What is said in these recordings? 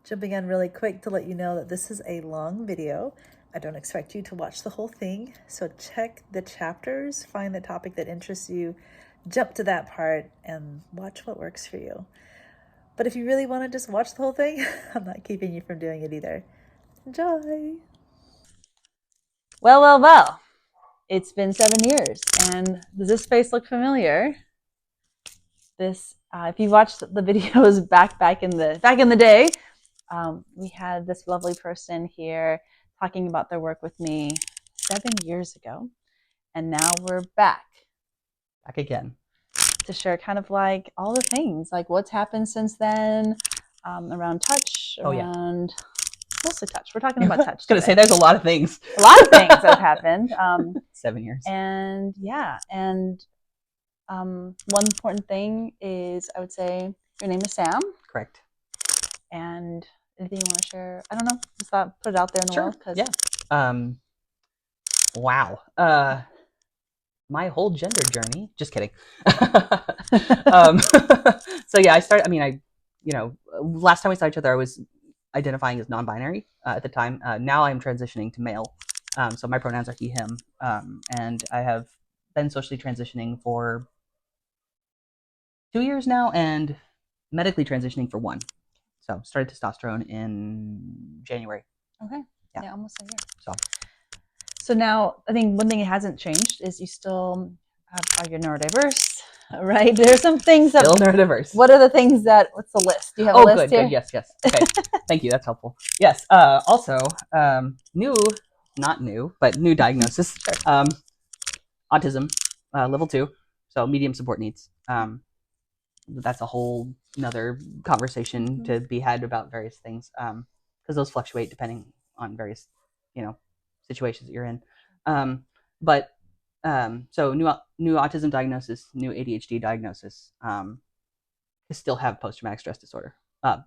Jumping in really quick to let you know that this is a long video. I don't expect you to watch the whole thing, so check the chapters, find the topic that interests you, jump to that part, and watch what works for you. But if you really want to just watch the whole thing, I'm not keeping you from doing it either. Enjoy! Well. It's been 7 years, and does this face look familiar? This, if you watched the videos back in the day, we had this lovely person here talking about their work with me 7 years ago, and now we're back again to share kind of like all the things, like what's happened since then, around touch, around mostly touch. We're talking about touch. I was going to say there's a lot of things. A lot of things that have happened. 7 years. And yeah, and one important thing is, I would say, your name is Sam. Correct. And anything you want to share? I don't know. Just thought put it out there in the world. Yeah. Wow. My whole gender journey. Just kidding. So yeah, last time we saw each other, I was identifying as non-binary at the time. Now I'm transitioning to male. So my pronouns are he, him. And I have been socially transitioning for 2 years now and medically transitioning for 1. So started testosterone in January. Okay. Yeah, almost a year. So now I think one thing that hasn't changed is you still are you neurodiverse, right? There's some things that still neurodiverse. What are the things that? What's the list? Do you have a list here? Good. Yes. Okay. Thank you. That's helpful. Yes. Also, not new, but new diagnosis. Sure. Autism, level 2. So medium support needs. That's a whole another conversation to be had about various things, because those fluctuate depending on various, situations that you're in. So new autism diagnosis, new ADHD diagnosis. I still have post-traumatic stress disorder,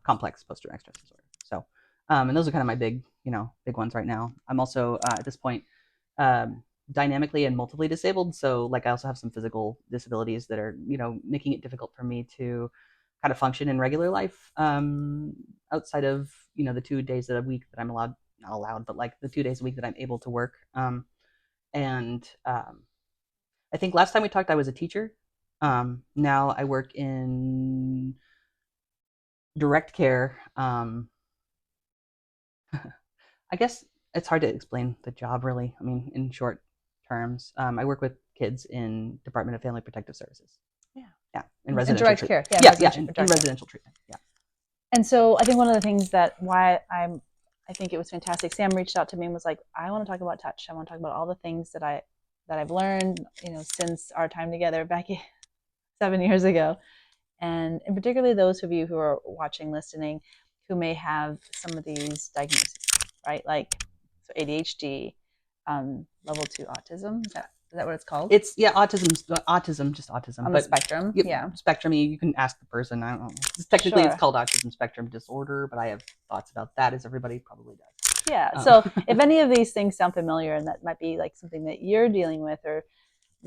complex post-traumatic stress disorder. So, and those are kind of my big ones right now. I'm also at this point dynamically and multiply disabled. So like I also have some physical disabilities that are, making it difficult for me to kind of function in regular life, outside of, the 2 days a week that I'm not allowed, but like the 2 days a week that I'm able to work. I think last time we talked, I was a teacher. Now I work in direct care. I guess it's hard to explain the job, really. I mean, in short terms, I work with kids in Department of Family Protective Services. Yeah, in residential direct care. Yeah, in residential treatment. Yeah. And so I think one of the things that I think it was fantastic. Sam reached out to me and was like, I want to talk about touch. I want to talk about all the things that I've learned, since our time together back 7 years ago. And particularly those of you who are watching, listening, who may have some of these diagnoses, right? Like, so ADHD, level 2 autism. Is that what it's called? It's autism, just autism. On the spectrum. Spectrum. You can ask the person. I don't know. Technically, It's called autism spectrum disorder, but I have thoughts about that, as everybody probably does. Yeah. So if any of these things sound familiar, and that might be like something that you're dealing with, or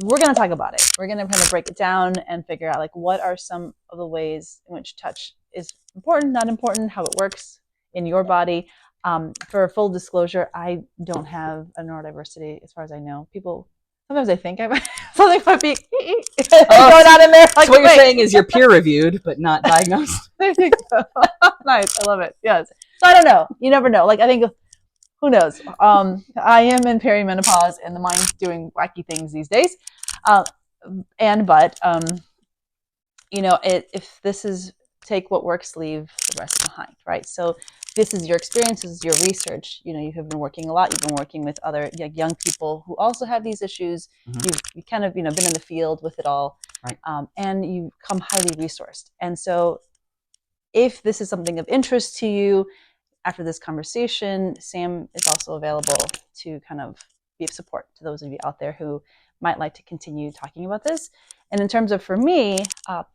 we're going to talk about it. We're going to kind of break it down and figure out like what are some of the ways in which touch is important, not important, how it works in your body. For full disclosure, I don't have a neurodiversity as far as I know. Sometimes I think something might be going on in there. Like, so what you're saying is you're peer reviewed, but not diagnosed. There you go. Nice. I love it. Yes. So I don't know. You never know. Like, I think, who knows? I am in perimenopause, and the mind's doing wacky things these days. If this is take what works, leave the rest behind, right? So this is your experience, this is your research. You have been working a lot. You've been working with other young people who also have these issues. Mm-hmm. You've kind of been in the field with it all, right. And you come highly resourced. And so, if this is something of interest to you, after this conversation, Sam is also available to kind of be of support to those of you out there who might like to continue talking about this. And in terms of, for me,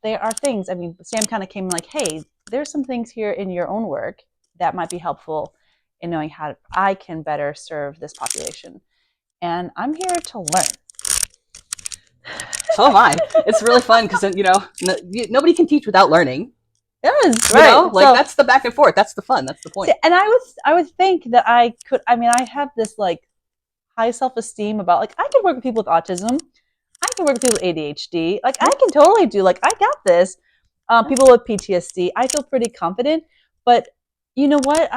there are things. I mean, Sam kind of came like, hey, there's some things here in your own work that might be helpful in knowing how I can better serve this population. And I'm here to learn. So am I. It's really fun because, nobody can teach without learning. Yes, You right. know, like So- that's the back and forth. That's the fun. That's the point. See, and I would think that I could. I mean, I have this like high self-esteem about like I can work with people with autism. I can work with people with ADHD. Like I can totally do. Like I got this. People with PTSD. I feel pretty confident. But you know what?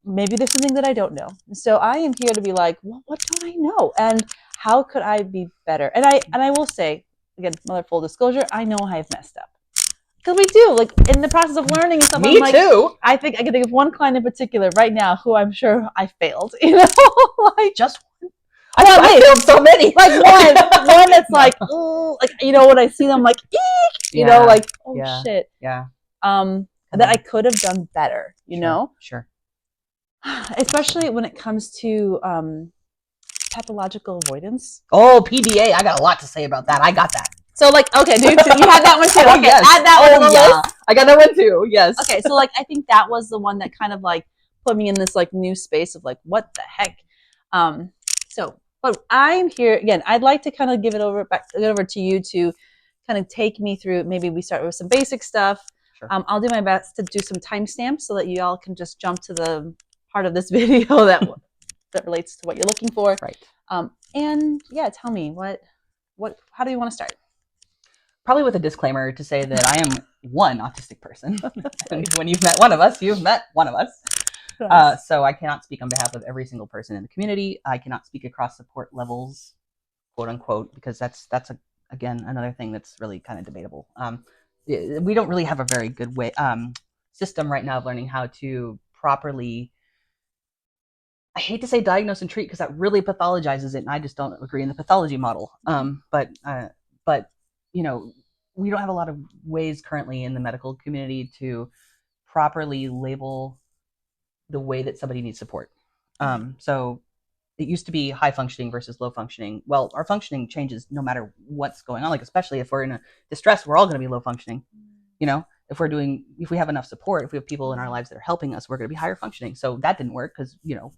Maybe there's something that I don't know. So I am here to be like, well, what don't I know? And how could I be better? And I will say again, another full disclosure. I know I have messed up. Because we do, like in the process of learning and stuff. Me I'm like, too. I think I can think of one client in particular right now who I'm sure I failed. You know, like Just one. well, I failed so many. like one that's like, ooh, like you know, when I see them, like, eek, you know, like, oh yeah, shit, yeah. that I could have done better. You know, Sure. especially when it comes to pathological avoidance. Oh, PDA. I got a lot to say about that. I got that. So like, okay, dude, you had that one too. Oh, Okay, yes. add that one on the list. I got that one too. Yes. Okay, so like I think that was the one that kind of like put me in this like new space of like what the heck. So but I'm here again. I'd like to kind of give it over to you to kind of take me through. Maybe we start with some basic stuff. Sure. I'll do my best to do some timestamps so that you all can just jump to the part of this video that relates to what you're looking for. Right. And yeah, tell me how do you want to start? Probably with a disclaimer to say that I am one autistic person. And when you've met one of us, you've met one of us. So I cannot speak on behalf of every single person in the community. I cannot speak across support levels, quote unquote, because that's again another thing that's really kind of debatable. We don't really have a very good system right now of learning how to properly. I hate to say diagnose and treat because that really pathologizes it, and I just don't agree in the pathology model. But you know, we don't have a lot of ways currently in the medical community to properly label the way that somebody needs support. So it used to be high functioning versus low functioning. Well, our functioning changes no matter what's going on. Like especially if we're in a distress, we're all going to be low functioning. You know, if we have enough support, if we have people in our lives that are helping us, we're going to be higher functioning. So that didn't work because you know,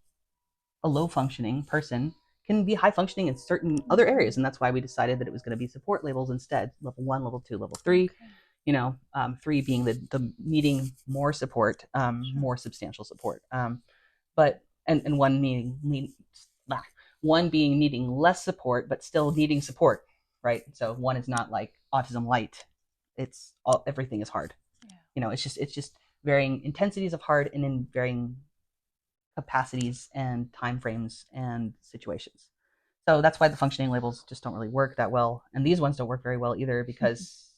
a low functioning person can be high functioning in certain other areas, and that's why we decided that it was going to be support labels instead. Level 1, level 2, level 3. Okay. You know, 3 being the needing more support, more substantial support. But and one being needing less support, but still needing support, right? So 1 is not like autism light. It's everything is hard. Yeah. You know, it's just varying intensities of hard and in varying capacities and time frames and situations. So that's why the functioning labels just don't really work that well. And these ones don't work very well either because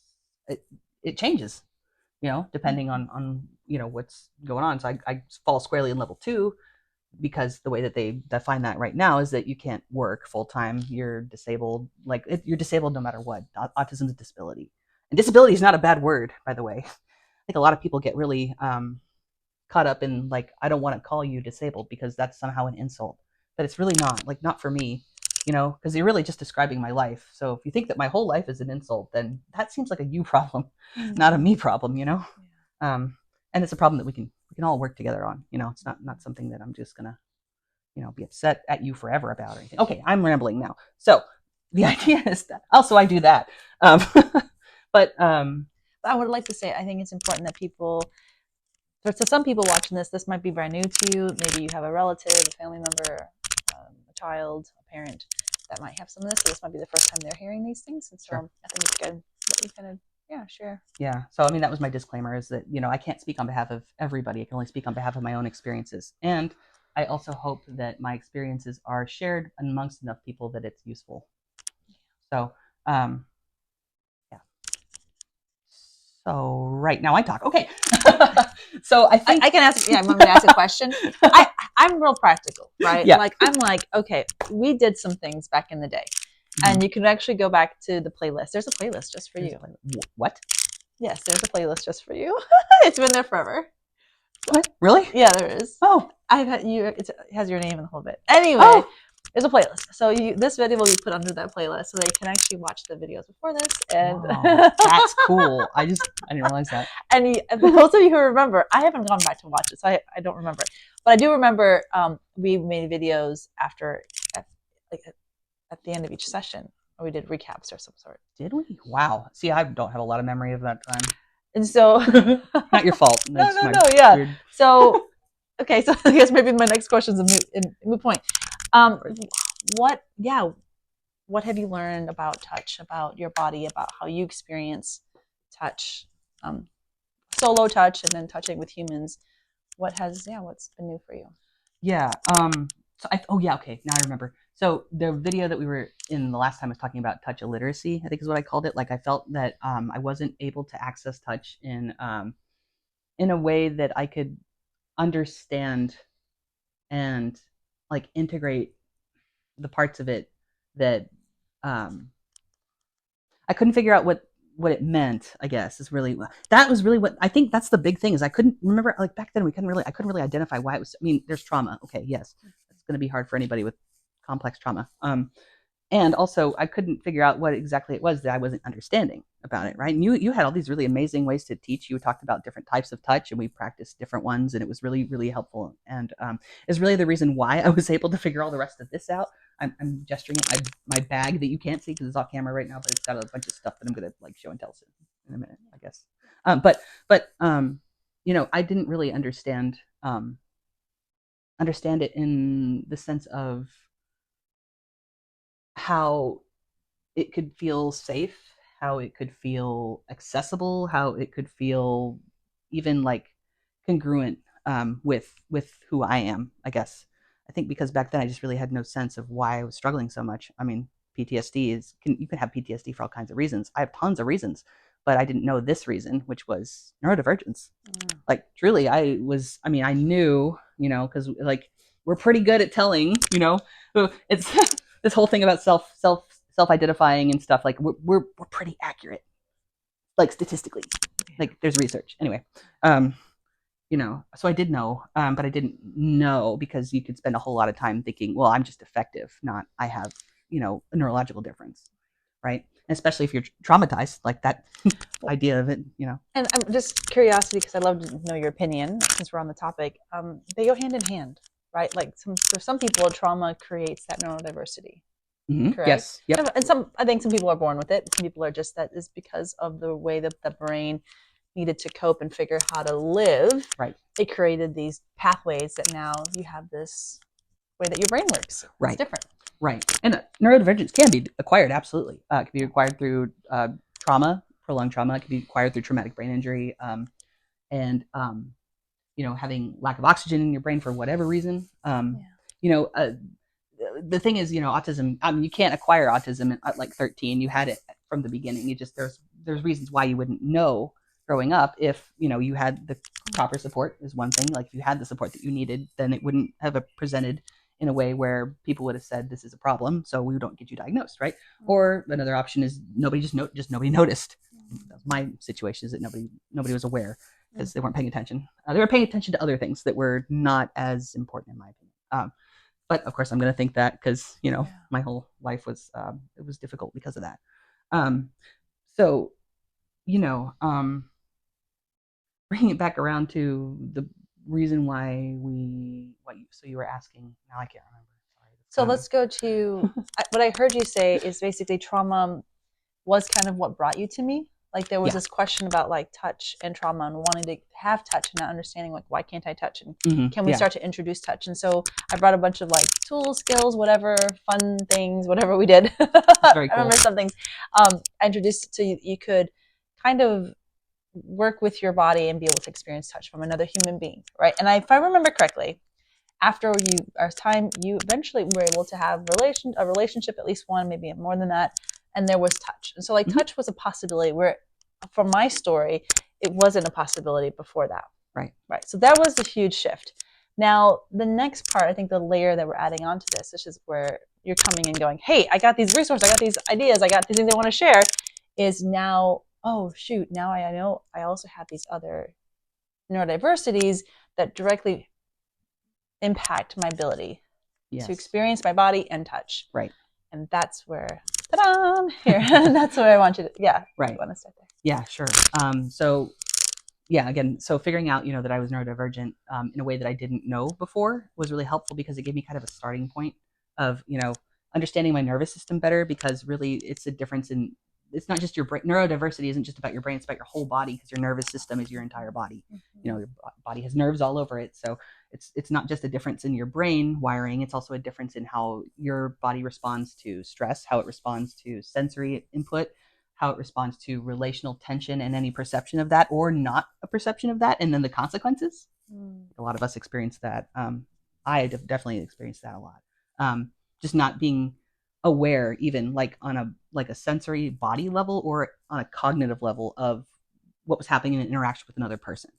it changes, you know, depending on you know, what's going on. So I fall squarely in level 2 because the way that they define that right now is that you can't work full time. You're disabled. Like you're disabled no matter what. Autism is a disability. And disability is not a bad word, by the way. I think a lot of people get really caught up in like, I don't want to call you disabled because that's somehow an insult, but it's really not. Like, not for me, you know, because you're really just describing my life. So if you think that my whole life is an insult, then that seems like a you problem, not a me problem, you know. Yeah. And it's a problem that we can all work together on. You know, it's not something that I'm just gonna, you know, be upset at you forever about or anything. Okay, I'm rambling now. So the idea is that also I do that, but I would like to say I think it's important that people. So to some people watching this might be brand new to you. Maybe you have a relative, a family member, a child, a parent that might have some of this. So this might be the first time they're hearing these things. And so sure. I think it's good that we kind of, share. Yeah. So, I mean, that was my disclaimer is that, you know, I can't speak on behalf of everybody. I can only speak on behalf of my own experiences. And I also hope that my experiences are shared amongst enough people that it's useful. So, yeah. So right now I talk. Okay. So I think I can ask. Yeah, I'm going to ask a question. I'm real practical, right? Yeah. Like I'm like, okay, we did some things back in the day, and you can actually go back to the playlist. There's a playlist just for you. What? Yes, there's a playlist just for you. It's been there forever. What? Really? Yeah, there is. Oh, I've had you. It has your name in the whole bit. Anyway. There's a playlist. So this video will be put under that playlist so they can actually watch the videos before this. And wow, that's cool. I didn't realize that. And those of you who remember, I haven't gone back to watch it, so I don't remember it. But I do remember we made videos at the end of each session. Or we did recaps or some sort. Did we? Wow. See, I don't have a lot of memory of that time. And so Not your fault. That's no, my yeah. weird. So okay, so I guess maybe my next question is a moot point. What have you learned about touch, about your body, about how you experience touch, solo touch, and then touching with humans? What's been new for you? Yeah. Okay. Now I remember. So the video that we were in the last time was talking about touch illiteracy, I think is what I called it. Like I felt that I wasn't able to access touch in a way that I could understand and like integrate the parts of it that I couldn't figure out what it meant. I guess is really that was really what I think. That's the big thing is I couldn't remember, like back then I couldn't really identify why it was. I mean, there's trauma. Okay, yes, it's going to be hard for anybody with complex trauma. And also I couldn't figure out what exactly it was that I wasn't understanding about it, right? And you had all these really amazing ways to teach. You talked about different types of touch, and we practiced different ones, and it was really, really helpful. And is really the reason why I was able to figure all the rest of this out. I'm gesturing at my bag that you can't see because it's off camera right now, but it's got a bunch of stuff that I'm gonna like show and tell soon in a minute, I guess. But I didn't really understand it in the sense of how it could feel safe, how it could feel accessible, how it could feel even like congruent with who I am, I guess. I think because back then I just really had no sense of why I was struggling so much. I mean, PTSD you can have PTSD for all kinds of reasons. I have tons of reasons, but I didn't know this reason, which was neurodivergence. Like truly, I knew, because like we're pretty good at telling, it's this whole thing about self-identifying and stuff. Like we're pretty accurate, like statistically. Like there's research anyway. So I did know, but I didn't know because you could spend a whole lot of time thinking, well, I'm just defective, not I have, a neurological difference, right? And especially if you're traumatized, like that idea of it, And I'm just curiosity because I'd love to know your opinion since we're on the topic. They go hand in hand, right? Like for some people, trauma creates that neurodiversity. Mm-hmm. Correct. Yes. Yep. And I think some people are born with it. Some people are just that is because of the way that the brain needed to cope and figure how to live. Right. It created these pathways that now you have this way that your brain works. Right. It's different. Right. And neurodivergence can be acquired, absolutely. It can be acquired through trauma, prolonged trauma. It can be acquired through traumatic brain injury, and having lack of oxygen in your brain for whatever reason. The thing is, autism. You can't acquire autism at like 13. You had it from the beginning. You just there's reasons why you wouldn't know growing up if you had the proper support is one thing. Like if you had the support that you needed, then it wouldn't have presented in a way where people would have said this is a problem, so we don't get you diagnosed, right? Or another option is nobody nobody noticed. My situation is that nobody was aware because they weren't paying attention. They were paying attention to other things that were not as important in my opinion. But of course, I'm going to think that because my whole life was it was difficult because of that. So bringing it back around to the reason why so you were asking. Now I can't remember. Sorry. So let's go to what I heard you say is basically trauma was kind of what brought you to me. Like there was this question about like touch and trauma and wanting to have touch and not understanding like why can't I touch and can we start to introduce touch. And so I brought a bunch of like tools, skills, whatever, fun things, whatever we did. Very cool. I remember some things. I introduced it so you could kind of work with your body and be able to experience touch from another human being, right? And if I remember correctly, after our time, you eventually were able to have a relationship, at least one, maybe more than that, and there was touch. And so like touch was a possibility where, from my story, it wasn't a possibility before that. Right. So that was a huge shift. Now, the next part, I think the layer that we're adding onto this is where you're coming and going, hey, I got these resources, I got these ideas, I got these things I want to share, is now, oh, shoot, now I know I also have these other neurodiversities that directly impact my ability to experience my body and touch. Right. And that's where, ta-da, here, that's where I want you to, right. You want to start there. Yeah, sure. So figuring out, that I was neurodivergent in a way that I didn't know before was really helpful because it gave me kind of a starting point of, understanding my nervous system better, because really it's a difference in it's not just your brain. Neurodiversity isn't just about your brain; it's about your whole body, because your nervous system is your entire body. You know, your body has nerves all over it, so it's not just a difference in your brain wiring; it's also a difference in how your body responds to stress, how it responds to sensory input, how it responds to relational tension and any perception of that or not a perception of that, and then the consequences. A lot of us experience that. I definitely experienced that a lot. Just not being aware, even like on a sensory body level or on a cognitive level, of what was happening in an interaction with another person.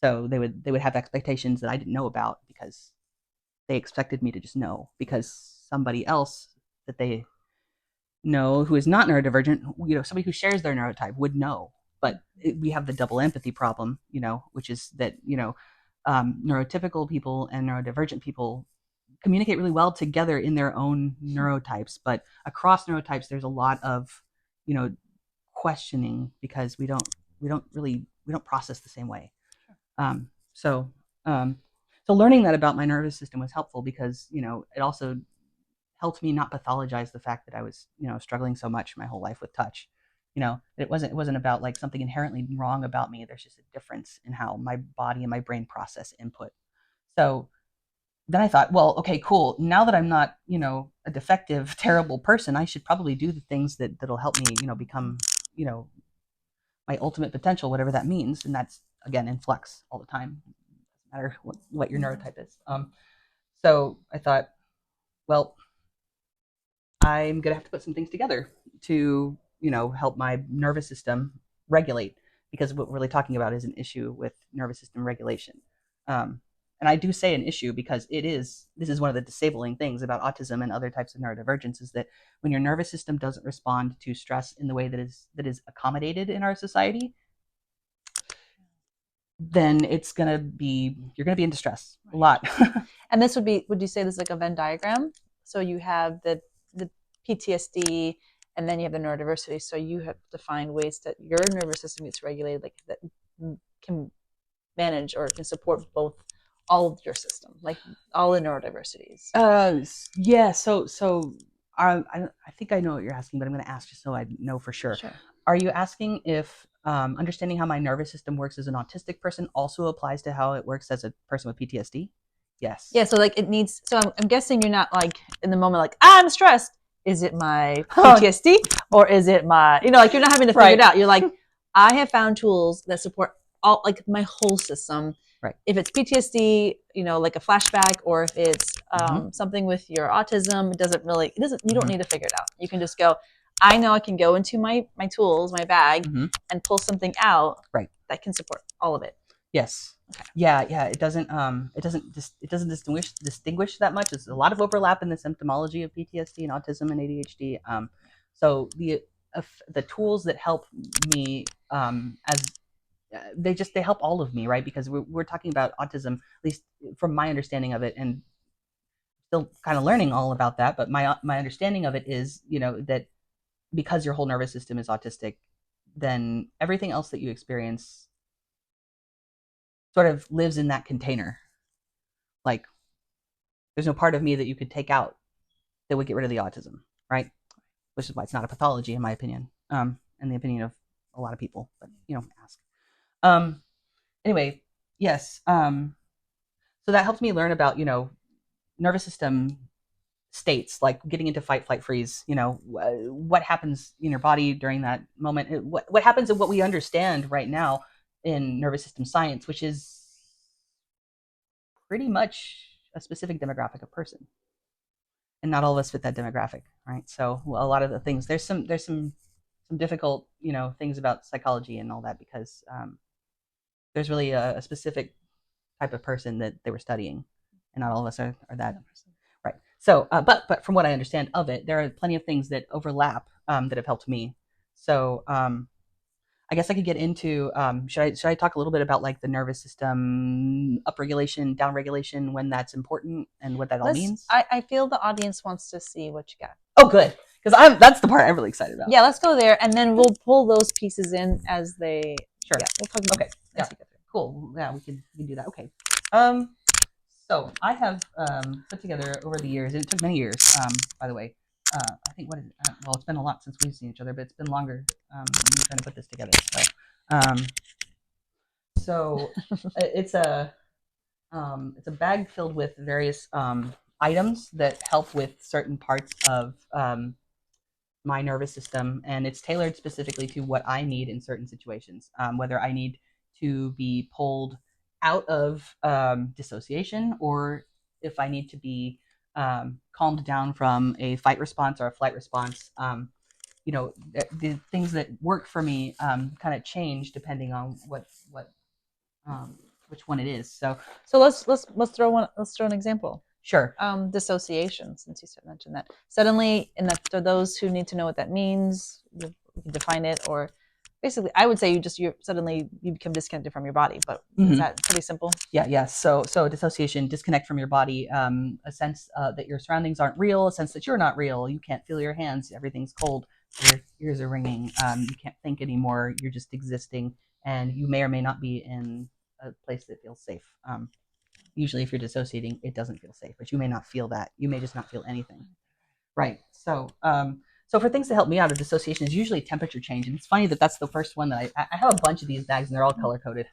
So they would have expectations that I didn't know about, because they expected me to just know, because somebody else that they know who is not neurodivergent, you know, somebody who shares their neurotype would know. But we have the double empathy problem, you know, which is that, you know, neurotypical people and neurodivergent people communicate really well together in their own neurotypes, but across neurotypes there's a lot of, you know, questioning, because we don't process the same way. So learning that about my nervous system was helpful, because, you know, it also helped me not pathologize the fact that I was, you know, struggling so much my whole life with touch. You know, it wasn't about like something inherently wrong about me. There's just a difference in how my body and my brain process input. So then I thought, well, okay, cool. Now that I'm not, you know, a defective, terrible person, I should probably do the things that'll help me, you know, become, you know, my ultimate potential, whatever that means. And that's, again, in flux all the time. Doesn't matter what your neurotype is. So I thought, well, I'm going to have to put some things together to, you know, help my nervous system regulate, because what we're really talking about is an issue with nervous system regulation. And I do say an issue because this is one of the disabling things about autism and other types of neurodivergence, is that when your nervous system doesn't respond to stress in the way that is accommodated in our society, then you're going to be in distress a lot. And this would you say this is like a Venn diagram? So you have the PTSD, and then you have the neurodiversity. So you have to find ways that your nervous system gets regulated, like that can manage or can support all of your system, like all the neurodiversities. Yeah. So I think I know what you're asking, but I'm going to ask just so I know for sure. Sure. Are you asking if understanding how my nervous system works as an autistic person also applies to how it works as a person with PTSD? Yes. Yeah. So like so I'm guessing you're not like in the moment like, I'm stressed. Is it my PTSD or is it my, you know, like you're not having to figure it out. You're like, I have found tools that support all, like my whole system. Right. If it's PTSD, you know, like a flashback, or if it's something with your autism, you don't need to figure it out. You can just go, I know I can go into my tools, my bag, and pull something out that can support all of it. Yes. Okay. Yeah. It doesn't distinguish that much. There's a lot of overlap in the symptomology of PTSD and autism and ADHD. So the tools that help me they help all of me, right? Because we're talking about autism, at least from my understanding of it, and still kind of learning all about that. But my understanding of it is, you know, that because your whole nervous system is autistic, then everything else that you experience sort of lives in that container. Like, there's no part of me that you could take out that would get rid of the autism, right? Which is why it's not a pathology, in my opinion, in the opinion of a lot of people. But, you know, ask. Anyway, yes. So that helped me learn about, you know, nervous system states, like getting into fight, flight, freeze. You know, what happens in your body during that moment? What happens in what we understand right now in nervous system science, which is pretty much a specific demographic of person, and not all of us fit that demographic, right? So a lot of the things, there's some difficult, you know, things about psychology and all that, because there's really a specific type of person that they were studying, and not all of us are that. Right. So, but from what I understand of it, there are plenty of things that overlap that have helped me. So, I guess I could get into, should I talk a little bit about like the nervous system upregulation, downregulation, when that's important, and what that all means? I feel the audience wants to see what you got. Oh, good. Because that's the part I'm really excited about. Yeah, let's go there, and then we'll pull those pieces in as they. Sure. Yeah, we'll talk about. Okay. Yeah. Cool. Yeah, we can do that. Okay. So I have put together over the years, and it took many years, by the way, I think well, it's been a lot since we've seen each other, but it's been longer. We've been trying to put this together. So it's a bag filled with various items that help with certain parts of my nervous system, and it's tailored specifically to what I need in certain situations. Whether I need to be pulled out of dissociation, or if I need to be calmed down from a fight response or a flight response. The things that work for me kind of change depending on what which one it is. So let's throw an example. sure. Dissociation, since you mentioned that. Suddenly, and that for those who need to know what that means, you can define it, or basically, I would say you suddenly become disconnected from your body. But is that pretty simple? Yeah. So dissociation, disconnect from your body, a sense that your surroundings aren't real, a sense that you're not real. You can't feel your hands, everything's cold, your ears are ringing, you can't think anymore. You're just existing, and you may or may not be in a place that feels safe. Usually if you're dissociating, it doesn't feel safe, but you may not feel that. You may just not feel anything. Right. So for things to help me out of dissociation is usually temperature change. And it's funny that that's the first one that I have a bunch of these bags and they're all color coded.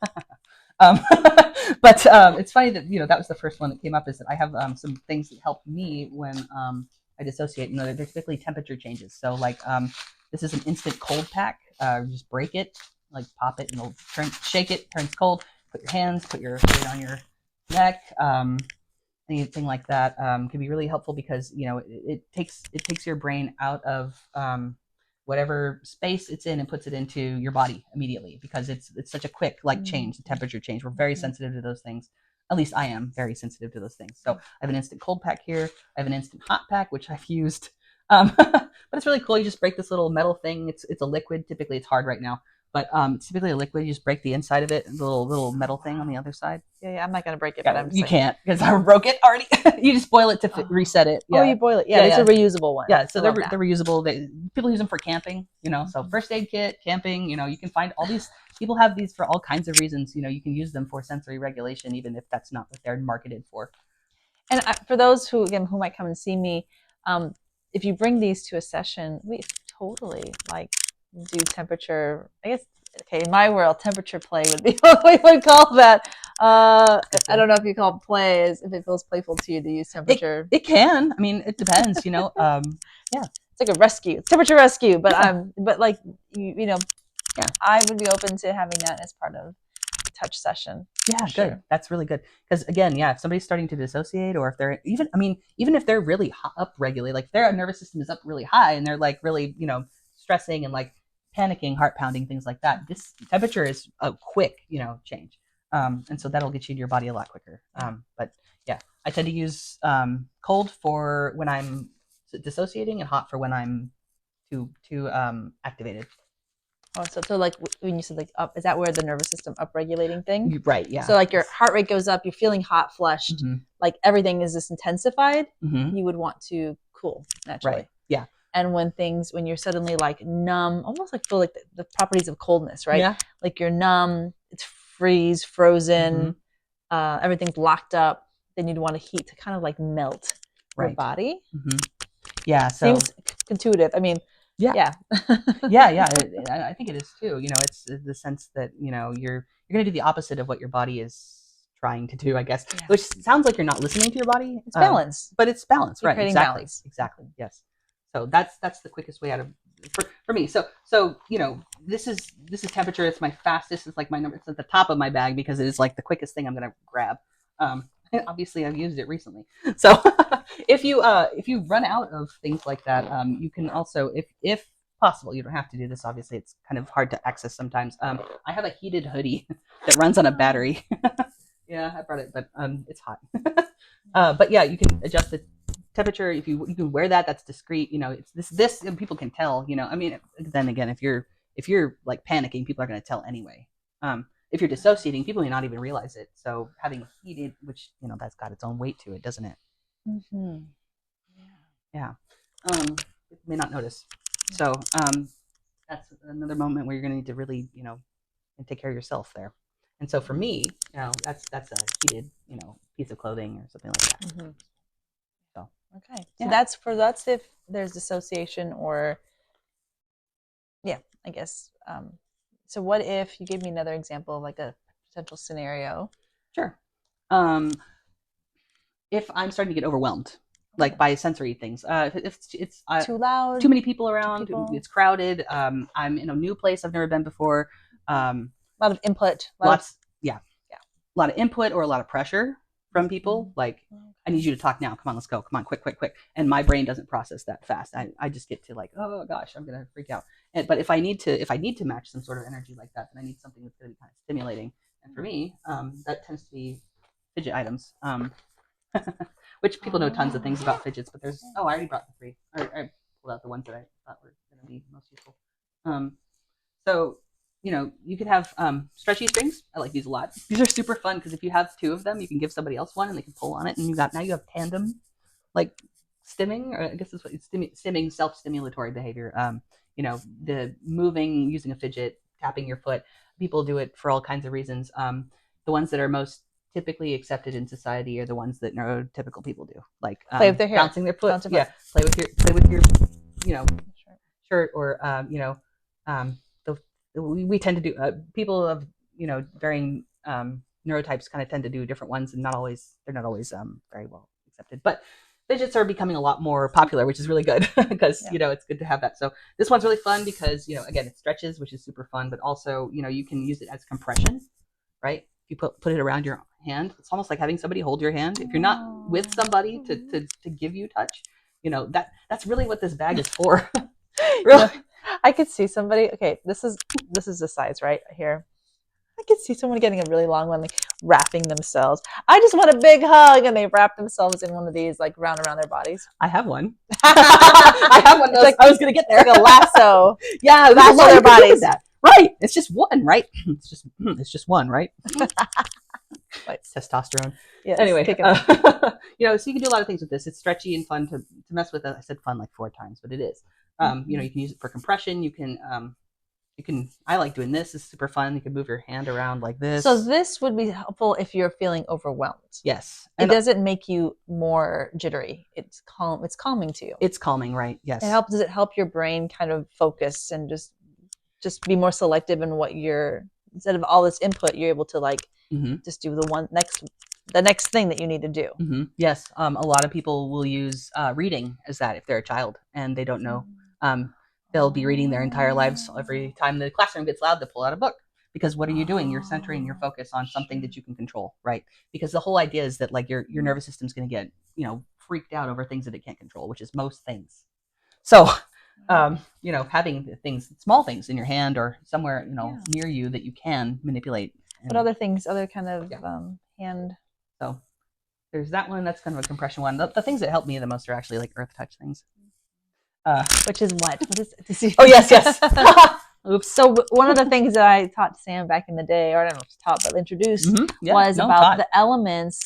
But it's funny that, that was the first one that came up, is that I have some things that help me when I dissociate. They're typically temperature changes. So like this is an instant cold pack. Just break it, like pop it, and it'll shake it, turns cold. Put your hands, put your weight on your neck, anything like that can be really helpful, because it takes your brain out of whatever space it's in and puts it into your body immediately, because it's such a quick change, the temperature change. We're very sensitive to those things. At least I am very sensitive to those things. So I have an instant cold pack here. I have an instant hot pack, which I've used, but it's really cool. You just break this little metal thing. It's a liquid. Typically it's hard right now. But it's typically a liquid. You just break the inside of it, the little metal thing on the other side. Yeah, I'm not gonna break it, but you can't, because I broke it already. You just boil it to reset it. Yeah. Oh, you boil it. Yeah, it's a reusable one. Yeah, so they're reusable. People use them for camping. So first aid kit, camping. You can find all these. People have these for all kinds of reasons. You can use them for sensory regulation, even if that's not what they're marketed for. And for those who might come and see me, if you bring these to a session, we totally do temperature. I guess, okay, in my world, temperature play would be what we would call that. I don't know if you call it play, if it feels playful to you to use temperature. It can. I mean, it depends. Yeah, it's like a rescue. It's temperature rescue. But yeah, I would be open to having that as part of a touch session. Yeah, good. Sure. That's really good. Because again, yeah, if somebody's starting to dissociate, or if they're even if they're really upregulated, like their nervous system is up really high and they're really, stressing and panicking, heart pounding, things like that. This temperature is a quick, change. And so that'll get you to your body a lot quicker. But yeah, I tend to use cold for when I'm dissociating and hot for when I'm too activated. Oh, so when you said up, is that where the nervous system upregulating thing? Right. Yeah. So your heart rate goes up, you're feeling hot, flushed, everything is just intensified. You would want to cool naturally. Right. Yeah. And when you're suddenly numb, almost feel like the properties of coldness, right? Yeah. Like you're numb, it's frozen, everything's locked up. Then you'd want a heat to kind of melt your body. Yeah. So seems intuitive. I mean, yeah. Yeah. I think it is too. It's the sense that you're going to do the opposite of what your body is trying to do, I guess. Yeah. Which sounds like you're not listening to your body. It's balance, but it's balance, right? Exactly. Balance. Exactly. Yes. So that's the quickest way out of for me. So this is temperature. It's my fastest. It's my number. It's at the top of my bag because it is the quickest thing I'm going to grab. Obviously I've used it recently. So if you run out of things like that, you can also, if possible, you don't have to do this. Obviously it's kind of hard to access sometimes. I have a heated hoodie that runs on a battery. Yeah, I brought it, but it's hot. But yeah, you can adjust the temperature. If you can wear that's discreet. It's this and people can tell. I mean, then again, if you're panicking, people are going to tell anyway. If you're dissociating, people may not even realize it. So having heated, which that's got its own weight to it, doesn't it? Yeah. It may not notice. So that's another moment where you're going to need to really and take care of yourself there. And so for me, that's a heated piece of clothing or something like that. So Okay. Yeah. So that's if there's dissociation or, yeah, I guess. So what if you gave me another example of like a potential scenario? Sure. If I'm starting to get overwhelmed, like by sensory things, if it's Too loud, too many people too around, people, it's crowded. I'm in a new place I've never been before. a lot of input, Lots, yeah. a lot of input or a lot of pressure from people. Like, I need you to talk now. Come on, let's go. Come on, quick, quick, quick. And my brain doesn't process that fast. I just get to like, oh gosh, I'm gonna freak out. But if I need to match some sort of energy like that, then I need something that's gonna be kind of stimulating. And for me, that tends to be fidget items. Which people know tons of things about fidgets, but there's I already brought the 3. I pulled out the ones that I thought were going to be most useful. So you could have stretchy strings. I like these a lot. These are super fun because if you have 2 of them, you can give somebody else one and they can pull on it, and now you have tandem like stimming, or I guess that's what it's stimming, self-stimulatory behavior. The moving using a fidget, tapping your foot. People do it for all kinds of reasons. The ones that are most typically accepted in society are the ones that neurotypical people do, like play with their hair, bouncing their foot. Yeah, play with your shirt, or we tend to do people of varying neurotypes kind of tend to do different ones, and they're not always very well accepted. But fidgets are becoming a lot more popular, which is really good because it's good to have that. So this one's really fun because again, it stretches, which is super fun, but also you can use it as compression, right? If you put it around your hand, it's almost like having somebody hold your hand. If you're not with somebody to give you touch, that's really what this bag is for. Really. I could see somebody. Okay, this is the size right here. I could see someone getting a really long one, like wrapping themselves. I just want a big hug, and they wrap themselves in one of these, like around their bodies. I have one. I have one of those. Like, I was gonna get there. Like a lasso. Yeah, lasso their bodies. Right. It's just one, right? It's just one, right? Testosterone. Yes, anyway, so you can do a lot of things with this. It's stretchy and fun to mess with. I said fun like 4 times, but it is. You can use it for compression. You can. I like doing this. It's super fun. You can move your hand around like this. So this would be helpful if you're feeling overwhelmed. Yes. It doesn't make you more jittery. It's calm. It's calming to you. It's calming, right? Yes. Does it help your brain kind of focus and just be more selective in what instead of all this input, you're able to like just do the next thing that you need to do. Yes. A lot of people will use reading as that if they're a child and they don't know. They'll be reading their entire lives. Every time the classroom gets loud, they'll pull out a book. Because what are you doing? You're centering your focus on something that you can control, right? Because the whole idea is that like your nervous system's going to get freaked out over things that it can't control, which is most things. So having small things in your hand or somewhere near you that you can manipulate. But other things, other kind of hand. So there's that one. That's kind of a compression one. The things that help me the most are actually like ReTouch things. Which is what? What is? Oh yes. Oops. So one of the things that I taught Sam back in the day, or I don't know if taught, but introduced, was about the elements.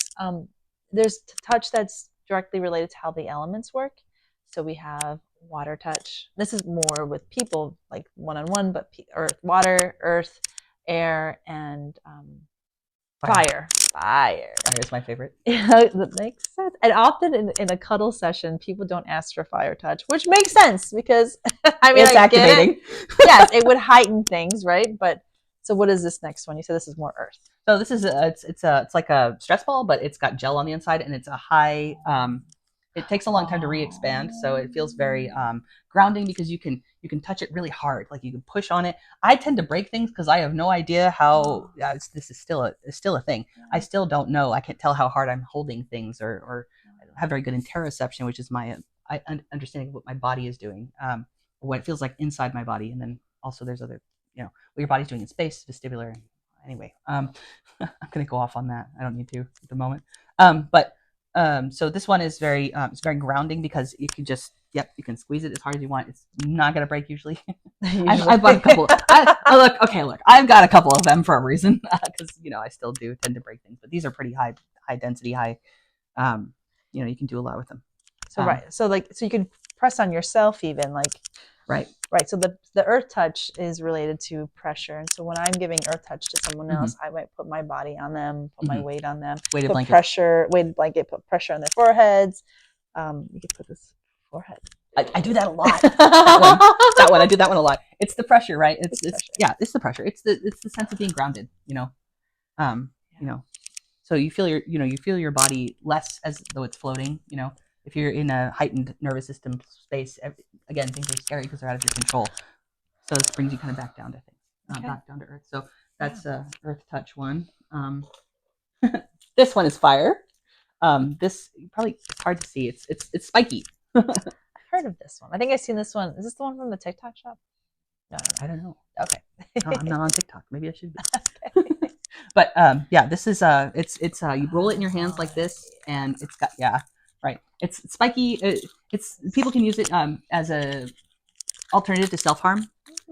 There's touch that's directly related to how the elements work. So we have water touch. This is more with people, like one-on-one, but water, earth, air, and fire. Fire is my favorite. That makes sense. And often in a cuddle session, people don't ask for fire touch, which makes sense because it's activating. Yes, it would heighten things, right? But so what is this next one? You said this is more earth. So this is it's like a stress ball, but it's got gel on the inside, and it's a high. It takes a long time to re-expand, so it feels very grounding because you can touch it really hard, like you can push on it. I tend to break things because I have no idea how. This is still a thing. I still don't know. I can't tell how hard I'm holding things, or I don't have very good interoception, which is my understanding of what my body is doing, what it feels like inside my body, and then also there's other what your body's doing in space, vestibular. Anyway, I'm gonna go off on that. I don't need to at the moment, but. So this one is it's very grounding because you can just you can squeeze it as hard as you want. It's not gonna break usually. I've bought a couple. Look, I've got a couple of them for a reason because I still do tend to break things, but these are pretty high density, high. You can do a lot with them. So so you can press on yourself even like. Right. So the earth touch is related to pressure, and so when I'm giving earth touch to someone else, I might put my body on them, put my weight on them, weighted blanket, put pressure on their foreheads, You could put this forehead. I do that a lot. that one. I do that one a lot. It's the pressure, right? It's pressure. Yeah, it's the pressure. It's the sense of being grounded, you know. You know, so you feel your body less as though it's floating, you know. If you're in a heightened nervous system space, again, things are scary because they're out of your control. So this brings you kind of back down to things, back down to earth. So that's Earth Touch one. This one is fire. This probably it's hard to see. It's spiky. I've heard of this one. I think I've seen this one. Is this the one from the TikTok shop? No, I don't know. Okay. I'm not on TikTok. Maybe I should be. Okay. But yeah, this is it's you roll it in your hands like this, and it's got right. It's spiky. It's people can use it as a alternative to self-harm.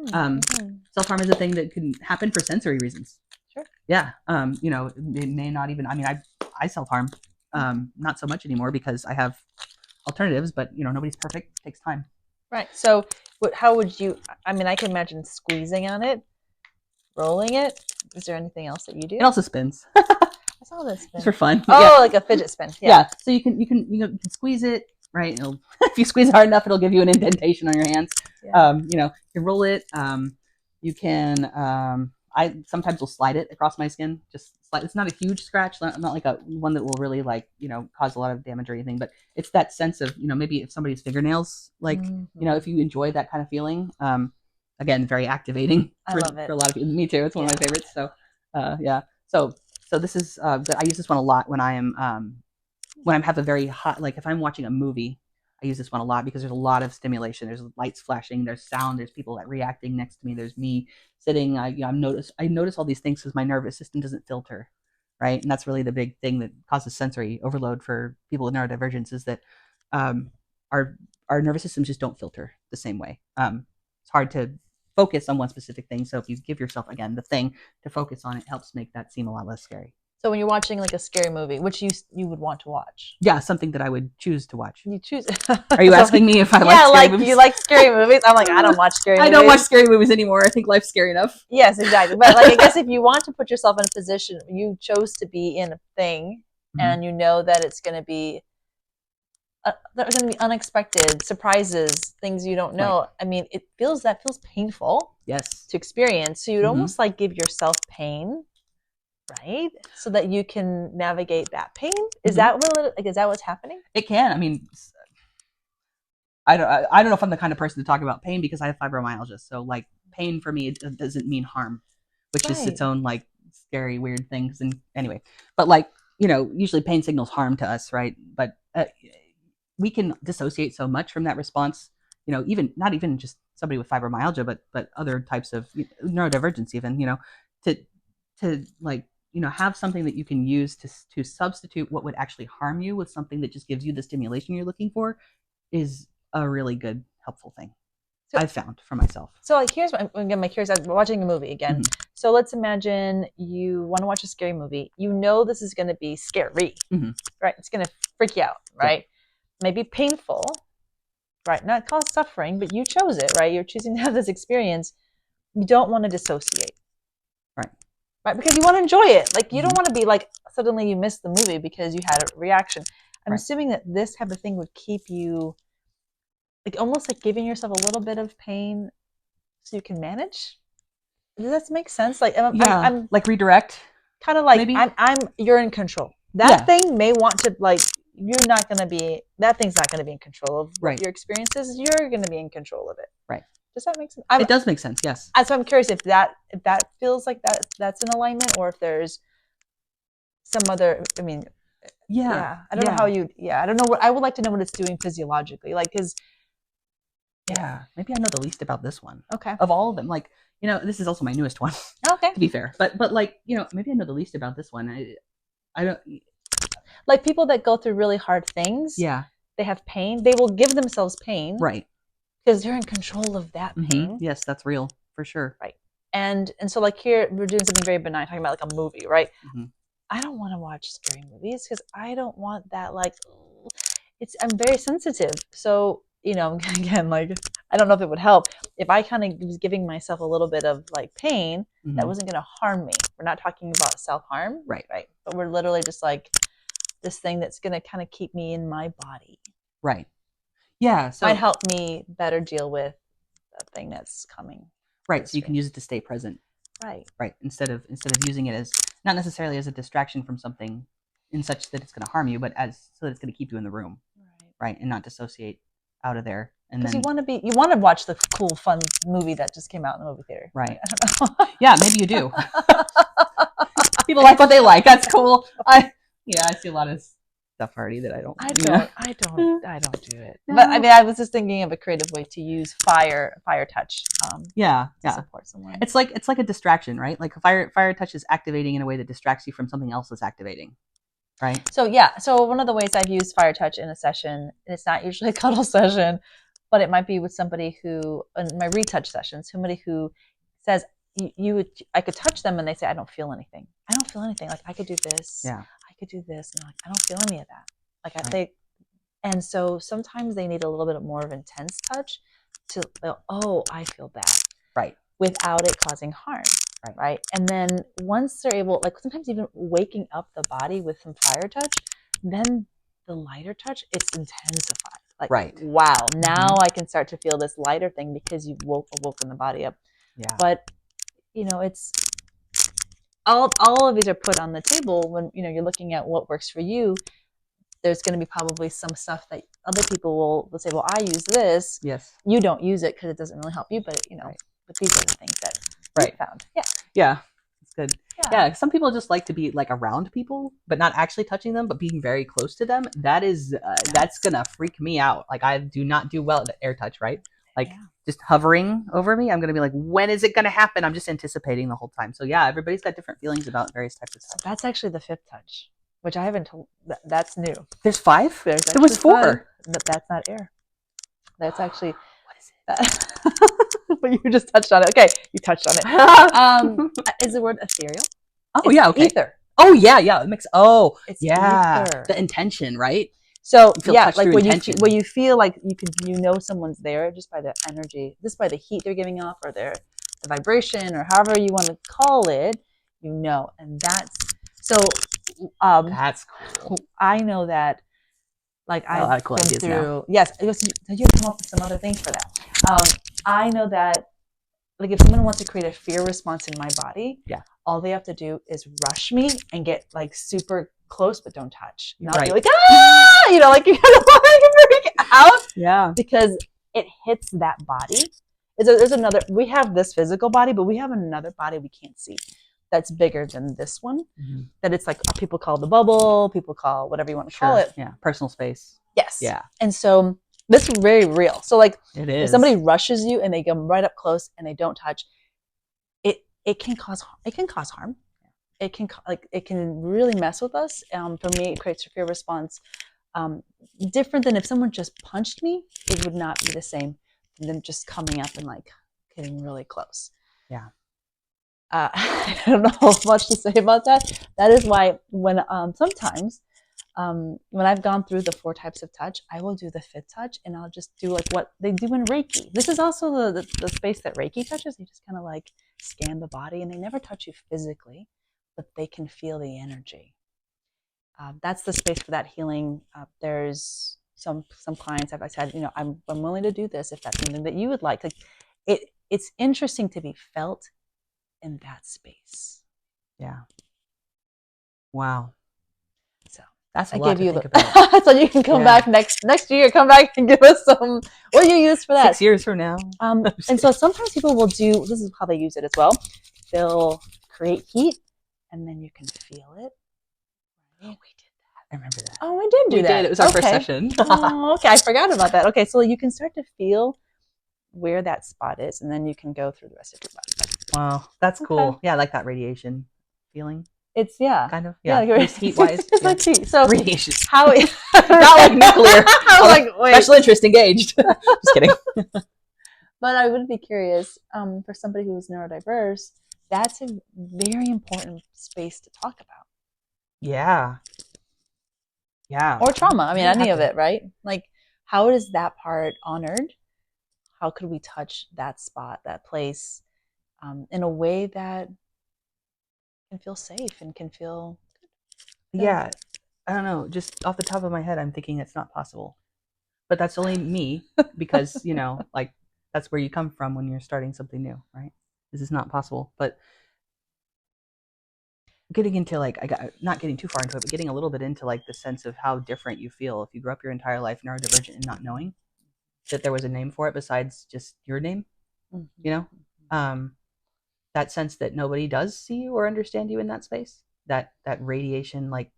Self-harm is a thing that can happen for sensory reasons. Sure. Yeah. You know, it may not even. I mean, I self-harm. Not so much anymore because I have alternatives. But you know, nobody's perfect. It takes time. Right. So, how would you? I mean, I can imagine squeezing on it, rolling it. Is there anything else that you do? It also spins. I saw this spin. It's for fun. Oh, like a fidget spin. Yeah. So you can squeeze it, right? If you squeeze hard enough, it'll give you an indentation on your hands. Yeah. You know, you can roll it. You can. I sometimes will slide it across my skin. Just slide. It's not a huge scratch. Not like one that will really cause a lot of damage or anything. But it's that sense of maybe if somebody's fingernails if you enjoy that kind of feeling. Again, very activating I love it. For a lot of people. Me too. It's one of my favorites. So, yeah. So this is, I use this one a lot when I am, when I have a very hot, like if I'm watching a movie, I use this one a lot because there's a lot of stimulation. There's lights flashing, there's sound, there's people reacting next to me, there's me sitting. I notice all these things because my nervous system doesn't filter, right? And that's really the big thing that causes sensory overload for people with neurodivergence is that our nervous systems just don't filter the same way. It's hard to focus on one specific thing. So if you give yourself, again, the thing to focus on, it helps make that seem a lot less scary. So when you're watching like a scary movie, which you would want to watch? Yeah, something that I would choose to watch. You choose. Are you asking me if I like scary movies? You like scary movies? I'm like, I don't watch scary movies. I don't watch scary movies anymore. I think life's scary enough. Yes, exactly. But like, I guess if you want to put yourself in a position, you chose to be in a thing, and you know that it's going to be there's going to be unexpected surprises, things you don't know. Right. I mean, that feels painful. Yes. To experience. So you'd almost like give yourself pain, right? So that you can navigate that pain. Is that what's happening? It can. I mean, I don't know if I'm the kind of person to talk about pain because I have fibromyalgia. So like pain for me, it doesn't mean harm, which is its own like scary, weird things. And anyway, but like, usually pain signals harm to us, right? But we can dissociate so much from that response, even not even just somebody with fibromyalgia, but other types of neurodivergence, even, to like, have something that you can use to substitute what would actually harm you with something that just gives you the stimulation you're looking for is a really good, helpful thing. So, I've found for myself. So like, here's what I'm my curiosity. I'm watching a movie again. Mm-hmm. So let's imagine you want to watch a scary movie. This is going to be scary, right? It's going to freak you out, right? Yeah. Maybe painful, right? Not cause suffering, but you chose it, right? You're choosing to have this experience. You don't want to dissociate. Right? Because you want to enjoy it. Like, you don't want to be like, suddenly you missed the movie because you had a reaction. I'm assuming that this type of thing would keep you, like, almost like giving yourself a little bit of pain so you can manage. Does that make sense? Like, I'm like redirect. Kind of like, maybe? You're in control. That thing may want to, like, that thing's not going to be in control of what your experience is. You're going to be in control of it. Right. Does that make sense? It does make sense, yes. So I'm curious if that feels like that's in alignment, or if there's some other. I mean, I don't know how you. Yeah, I don't know what I would like to know what it's doing physiologically, like because. Yeah, maybe I know the least about this one. Okay. Of all of them, like this is also my newest one. Okay. To be fair, but like maybe I know the least about this one. I don't. Like people that go through really hard things. Yeah. They have pain. They will give themselves pain. Right. Because they're in control of that pain. Mm-hmm. Yes, that's real for sure. Right. And so like here we're doing something very benign, talking about like a movie, right? Mm-hmm. I don't want to watch scary movies because I don't want that I'm very sensitive. So, again, like I don't know if it would help if I kind of was giving myself a little bit of like pain that wasn't going to harm me. We're not talking about self-harm. Right. But we're literally just like this thing that's going to kind of keep me in my body. Right. Yeah. So Might help me better deal with the thing that's coming. right. So you can use it to stay present. Right. Right. Instead of using it as not necessarily as a distraction from something in such that it's going to harm you, but as so that it's going to keep you in the room. Right. And not dissociate out of there. And Because then you want to watch the cool, fun movie that just came out in the movie theater. Right. I don't know. Yeah, maybe you do. People like what they like. That's cool. I see a lot of stuff already that I don't. I don't do it. No. But I mean, I was just thinking of a creative way to use fire touch. Yeah. To support someone. It's like a distraction, right? Like fire touch is activating in a way that distracts you from something else that's activating, right? So yeah. So one of the ways I've used fire touch in a session, it's not usually a cuddle session, but it might be with somebody who in my ReTouch sessions, somebody who says I could touch them and they say I don't feel anything. I don't feel anything. Like I could do this. Yeah. I could do this, and like I don't feel any of that. Like and so sometimes they need a little bit more of intense touch to oh, I feel that. Right. Without it causing harm. Right. And then once they're able, like sometimes even waking up the body with some fire touch, then the lighter touch, it's intensified. Like, right. Wow, now I can start to feel this lighter thing because you've woken the body up. Yeah. But, it's all of these are put on the table when, you're looking at what works for you. There's going to be probably some stuff that other people will say, well, I use this. Yes. You don't use it because it doesn't really help you, but, right. But these are the things that right. we found. Yeah. Yeah. It's good. Yeah. Some people just like to be like around people, but not actually touching them, but being very close to them. That is, that's going to freak me out. Like I do not do well at air touch, right? Like just hovering over me. I'm going to be like, when is it going to happen? I'm just anticipating the whole time. So yeah, everybody's got different feelings about various types of touch. So that's actually the fifth touch, which I haven't told. That's new. There's 5? There was 4. But that's not air. That's actually what is it? But you just touched on it. Okay, you touched on it. Is the word ethereal? Oh it's yeah, okay. Ether. Oh yeah. It makes. Oh, it's yeah. Ether. The intention, right? So like when you feel like someone's there just by the energy, just by the heat they're giving off, or the vibration, or however you want to call it, and that's so. That's cool. I know that. Like I've cool been ideas through. now. Yes, you come up with some other things for that. I know that. Like if someone wants to create a fear response in my body, all they have to do is rush me and get like super close, but don't touch. Not be like, like you kind of freak out. Yeah. Because it hits that body. There's another, we have this physical body, but we have another body we can't see that's bigger than this one. Mm-hmm. That it's like people call the bubble, people call whatever you want to call it. Yeah. Personal space. Yes. Yeah. And so this is very real. So like it is. If somebody rushes you and they come right up close and they don't touch, it can cause harm. It can really mess with us. For me, it creates a fear response. Different than if someone just punched me, it would not be the same than them just coming up and like getting really close. Yeah. I don't know much to say about that. That is why when sometimes when I've gone through the 4 types of touch, I will do the 5th touch, and I'll just do like what they do in Reiki. This is also the space that Reiki touches. They just kind of like scan the body, and they never touch you physically, but they can feel the energy. That's the space for that healing. There's some clients I've said, I'm willing to do this if that's something that you would like. Like it's interesting to be felt in that space. Yeah. Wow. So that's a lot to think about. So you can come back next year. Come back and give us some. What you use for that? 6 years from now. And so sometimes people will do. This is how they use it as well. They'll create heat, and then you can feel it. Oh, we did that. I remember that. Oh, we did do that. It was our first session. Oh, okay. I forgot about that. Okay, so you can start to feel where that spot is, and then you can go through the rest of your body. Wow, that's cool. Yeah, I like that radiation feeling. It's kind of heat wise. It's like heat. So radiation. How not like nuclear. I was like, wait. Special interest engaged. Just kidding. But I would be curious, for somebody who is neurodiverse, that's a very important space to talk about. Yeah. Yeah. Or trauma. I mean, any of it, right? Like, how is that part honored? How could we touch that spot, that place, in a way that can feel safe and can feel good? Yeah. I don't know. Just off the top of my head, I'm thinking it's not possible. but that's only me because, you know, like that's where you come from when you're starting something new, right? This is not possible. But getting into like, not getting too far into it, but getting a little bit into like the sense of how different you feel if you grew up your entire life neurodivergent and not knowing that there was a name for it besides just your name, you know? That sense that nobody does see you or understand you in that space, that radiation like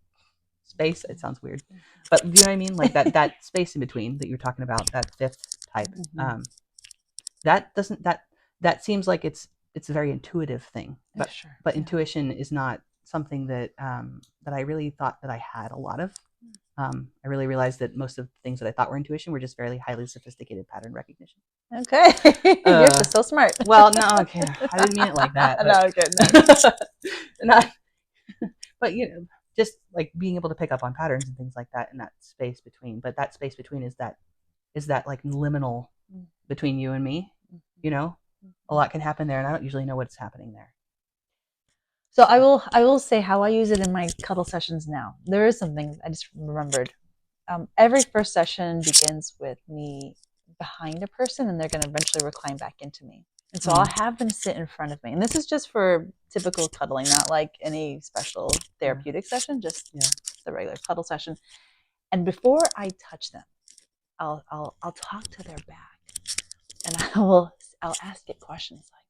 space. It sounds weird, but you know what I mean? Like that space in between that you're talking about, that fifth type. That doesn't that seems like it's a very intuitive thing, but Sure. but intuition is not something that that I really thought that I had a lot of. I really realized that most of the things that I thought were intuition were just very highly sophisticated pattern recognition. Okay. You're just so smart. Well, no, okay. I didn't mean it like that. But, No, good. not, but you know, just like being able to pick up on patterns and things like that in that space between. But that space between is that like liminal between you and me. You know, a lot can happen there, and I don't usually know what's happening there. So I will say how I use it in my cuddle sessions now. There is something I just remembered. Every first session begins with me behind a person, and they're going to eventually recline back into me. And so I'll have them sit in front of me. And this is just for typical cuddling, not like any special therapeutic session, just the regular cuddle session. And before I touch them, I'll talk to their back, and I'll ask it questions like,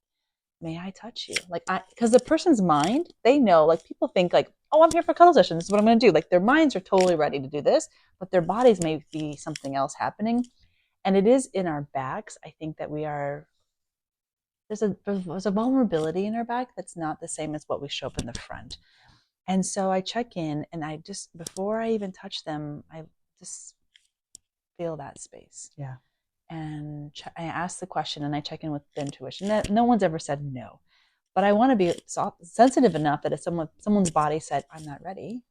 may I touch you? Like, because the person's mind, they know, like people think like, oh, I'm here for cuddle session. This is what I'm going to do. Like their minds are totally ready to do this, but their bodies may be something else happening. And it is in our backs. I think that there's a vulnerability in our back that's not the same as what we show up in the front. And so I check in, and I just, before I even touch them, I just feel that space. Yeah. And I ask the question, and I check in with the intuition. No one's ever said no, but I want to be sensitive enough that if someone's body said, I'm not ready,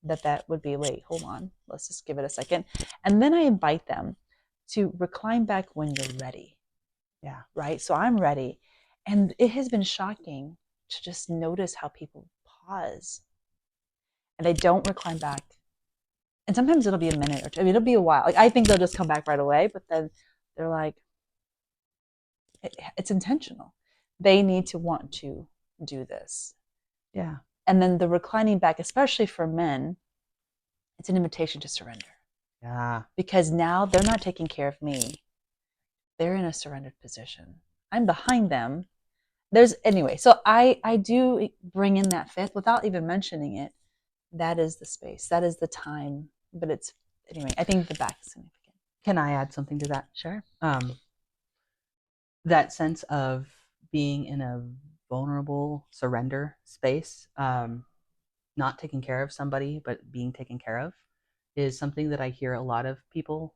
that would be, wait, hold on, let's just give it a second. And then I invite them to recline back when you're ready. Yeah. Right. So I'm ready. And it has been shocking to just notice how people pause and they don't recline back. And sometimes it'll be a minute or two. I mean, it'll be a while. Like I think they'll just come back right away, but then they're like, it's intentional. They need to want to do this. Yeah. And then the reclining back, especially for men, it's an invitation to surrender. Yeah. Because now they're not taking care of me. They're in a surrendered position. I'm behind them. Anyway, so I do bring in that fifth without even mentioning it. That is the space. That is the time. But anyway, I think the back is significant. Can I add something to that? Sure. That sense of being in a vulnerable surrender space, not taking care of somebody, but being taken care of, is something that I hear a lot of people,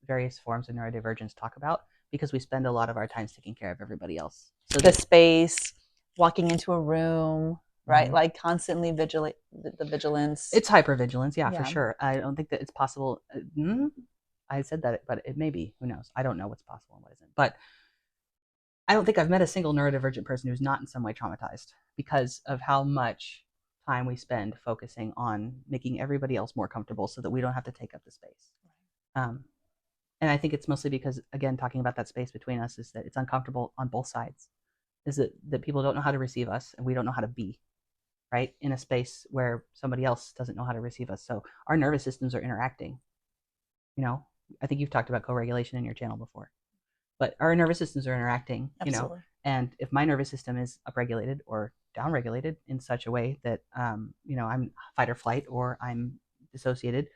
various forms of neurodivergence talk about, because we spend a lot of our time taking care of everybody else. So the space, walking into a room, right? Like constantly the vigilance. It's hypervigilance, yeah, for sure. I don't think that it's possible. I said that, but it may be. Who knows? I don't know what's possible and what isn't. But I don't think I've met a single neurodivergent person who's not in some way traumatized because of how much time we spend focusing on making everybody else more comfortable so that we don't have to take up the space. And I think it's mostly because, again, talking about that space between us, is that it's uncomfortable on both sides. Is that people don't know how to receive us, and we don't know how to be, right, in a space where somebody else doesn't know how to receive us. So our nervous systems are interacting. You know, I think you've talked about co-regulation in your channel before, but our nervous systems are interacting. Absolutely. You know, and if my nervous system is upregulated or downregulated in such a way that you know, I'm fight or flight or I'm dissociated,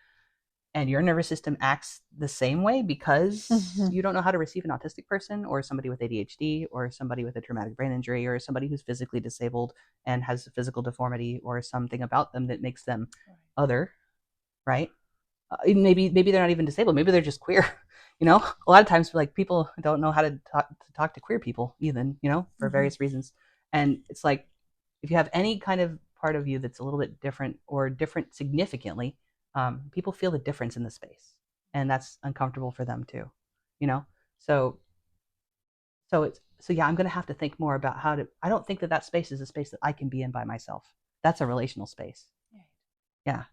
and your nervous system acts the same way because you don't know how to receive an autistic person or somebody with ADHD or somebody with a traumatic brain injury or somebody who's physically disabled and has a physical deformity or something about them that makes them other, right? Maybe they're not even disabled. Maybe they're just queer. You know, a lot of times like people don't know how to talk to queer people even, you know, for various reasons. And it's like, if you have any kind of part of you that's a little bit different or different significantly, people feel the difference in the space, and that's uncomfortable for them too, you know? So yeah, I'm going to have to think more about I don't think that space is a space that I can be in by myself. That's a relational space. Yeah.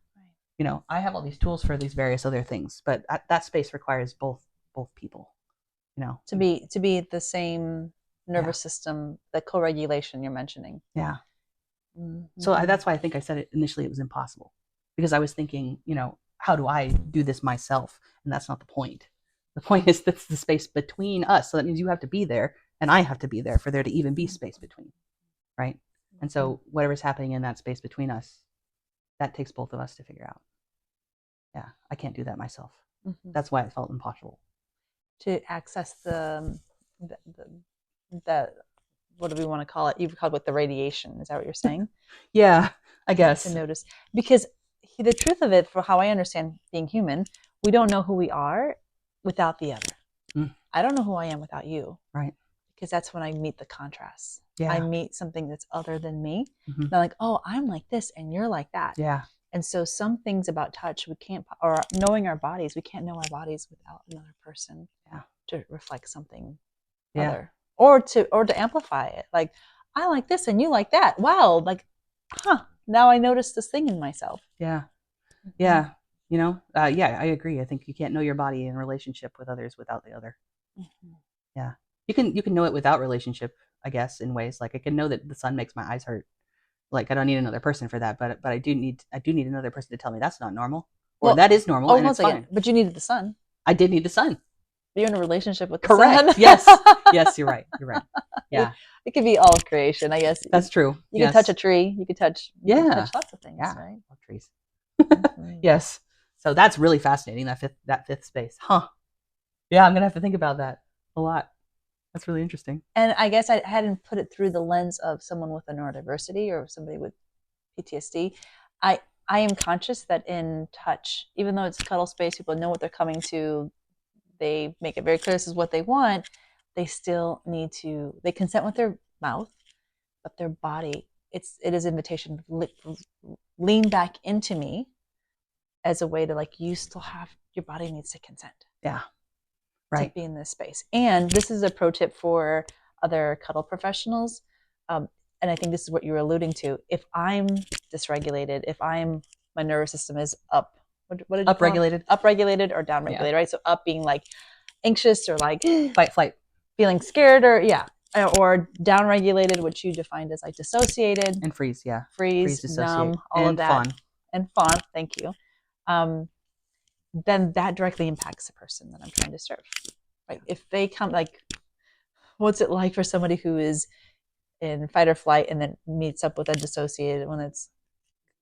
you know, I have all these tools for these various other things, but that space requires both people, you know, to be the same nervous system, the co-regulation you're mentioning. Yeah. Mm-hmm. So that's why I think I said it initially, it was impossible, because I was thinking, you know, how do I do this myself? And that's not the point. The point is that's the space between us. So that means you have to be there and I have to be there for there to even be space between, right? And so whatever's happening in that space between us, that takes both of us to figure out. Yeah, I can't do that myself. Mm-hmm. That's why it felt impossible. To access the what do we want to call it? You've called it the radiation. Is that what you're saying? Yeah, I guess. To notice. Because the truth of it, for how I understand being human, we don't know who we are without the other. Mm. I don't know who I am without you. Right. Because that's when I meet the contrasts. Yeah. I meet something that's other than me. Mm-hmm. And I'm like, oh, I'm like this and you're like that. Yeah. And so some things about touch we can't, or knowing our bodies, we can't know our bodies without another person to reflect something other. Or to amplify it. Like, I like this and you like that. Wow. Like, now I notice this thing in myself. Yeah. Yeah. You know, yeah, I agree. I think you can't know your body in relationship with others without the other. Mm-hmm. Yeah. You can know it without relationship, I guess, in ways like I can know that the sun makes my eyes hurt. Like I don't need another person for that, but I do need another person to tell me that's not normal, or that is normal, and it's fine. But you needed the sun. I did need the sun. You're in a relationship with the Correct. sun. Yes. Yes, you're right. You're right. Yeah. It could be all of creation, I guess. That's true. You could touch a tree. You could touch lots of things, right? Love trees. Yes. So that's really fascinating, that fifth space. Huh. Yeah, I'm gonna have to think about that a lot. That's really interesting. And I guess I hadn't put it through the lens of someone with a neurodiversity or somebody with PTSD. I am conscious that in touch, even though it's a cuddle space, people know what they're coming to, they make it very clear this is what they want, they still need to, they consent with their mouth, but their body, it is invitation, lean back into me as a way to like, you still have, your body needs to consent. Yeah. Right. To be in this space. And this is a pro tip for other cuddle professionals. And I think this is what you're alluding to. If I'm dysregulated, if my nervous system is what did you upregulated, upregulated or downregulated, right? So up being like anxious or like fight, flight, feeling scared or downregulated, which you defined as like dissociated and freeze, freeze, numb, all of that, fawn. And fawn. Thank you. Then that directly impacts the person that I'm trying to serve. Right? If they come, like, what's it like for somebody who is in fight or flight and then meets up with a dissociated when it's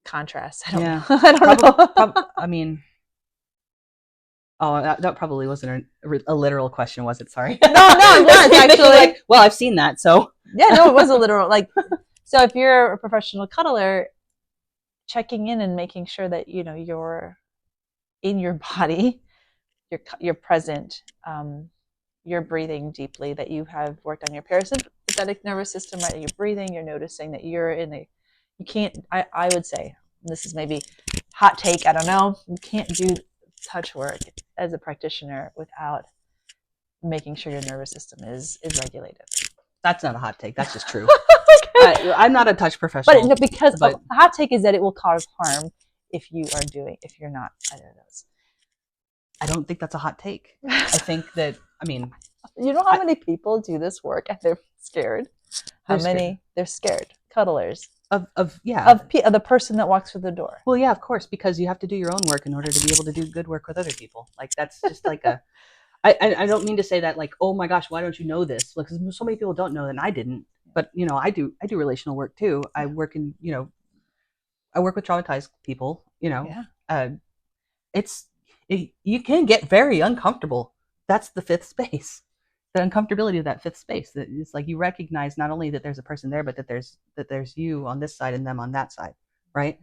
contrast? I don't know. I don't know. I mean, that probably wasn't a literal question, was it? Sorry. No, it was actually. Like, well, I've seen that, so. Yeah, no, it was a literal. Like, so if you're a professional cuddler, checking in and making sure that you're in your body, you're present, you're breathing deeply, that you have worked on your parasympathetic nervous system, right? You're breathing, you're noticing that you're you can't, I would say, this is maybe hot take, I don't know, you can't do touch work as a practitioner without making sure your nervous system is regulated. That's not a hot take, that's just true. Okay. I'm not a touch professional. But because the hot take is that it will cause harm if you're not either of those. I don't think that's a hot take. I think that, you know how many people do this work and they're scared? They're scared? Cuddlers. Of the person that walks through the door. Well, yeah, of course, because you have to do your own work in order to be able to do good work with other people. Like that's just like I don't mean to say that like, oh my gosh, why don't you know this? Because so many people don't know that, and I didn't. But I do relational work too. I work I work with traumatized people. You can get very uncomfortable. That's the fifth space. The uncomfortability of that fifth space. That it's like you recognize not only that there's a person there, but that there's you on this side and them on that side, right?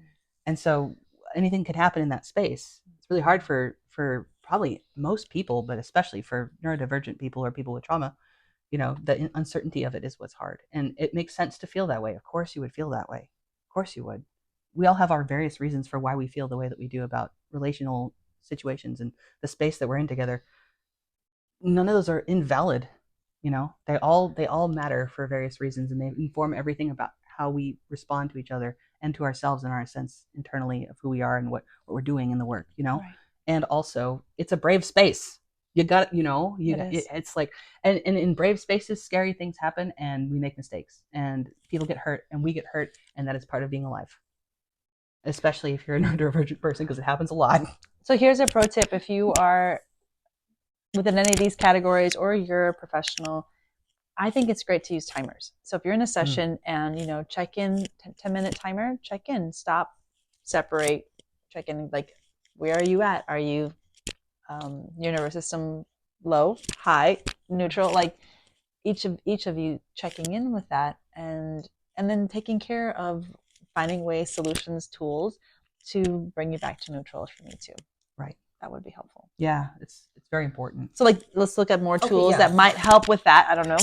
And so anything could happen in that space. It's really hard for probably most people, but especially for neurodivergent people or people with trauma. The uncertainty of it is what's hard, and it makes sense to feel that way. Of course, you would feel that way. Of course, you would. We all have our various reasons for why we feel the way that we do about relational situations and the space that we're in together. None of those are invalid. They all matter for various reasons, and they inform everything about how we respond to each other and to ourselves and our sense internally of who we are and what we're doing in the work, you know. Right. And also, it's a brave space. You got, you know, it's like, and in brave spaces, scary things happen, and we make mistakes, and people get hurt, and we get hurt, and that is part of being alive. Especially if you're a neurodivergent person, because it happens a lot. So here's a pro tip: if you are within any of these categories or you're a professional, I think it's great to use timers. So if you're in a session and, you know, check in, 10-minute timer, check in, stop, separate, check in, like, where are you at? Are you, your nervous system low, high, neutral? Like each of you checking in with that, and then taking care of finding ways, solutions, tools to bring you back to neutral if you need to. Right. That would be helpful. Yeah, it's very important. So like, let's look at more tools yeah. that might help with that. I don't know.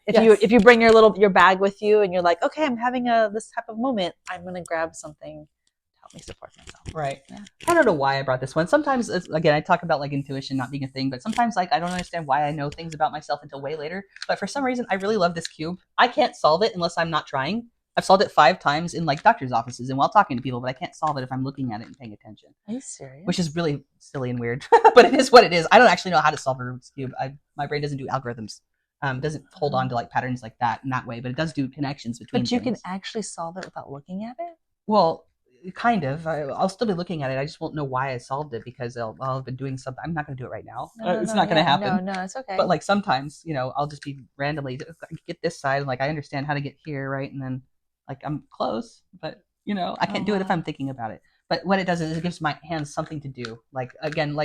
If you bring your bag with you and you're like, okay, I'm having this type of moment, I'm gonna grab something to help me support myself. Right. Yeah. I don't know why I brought this one. Sometimes, again, I talk about like intuition not being a thing, but sometimes like I don't understand why I know things about myself until way later. But for some reason, I really love this cube. I can't solve it unless I'm not trying. I've solved it 5 times in like doctor's offices and while talking to people, but I can't solve it if I'm looking at it and paying attention. Are you serious? Which is really silly and weird, but it is what it is. I don't actually know how to solve a Rubik's cube. My brain doesn't do algorithms. Doesn't hold on to like patterns like that in that way, but it does do connections between But you things. can actually solve it without looking at it? Well, kind of. I'll still be looking at it. I just won't know why I solved it because I'll have been doing something. I'm not going to do it right now. It's not going to happen. No, it's okay. But like sometimes, you know, I'll just be randomly get this side and like I understand how to get here, right? And then like I'm close, but you know, I can't do it if I'm thinking about it. But what it does is it gives my hands something to do. Like again,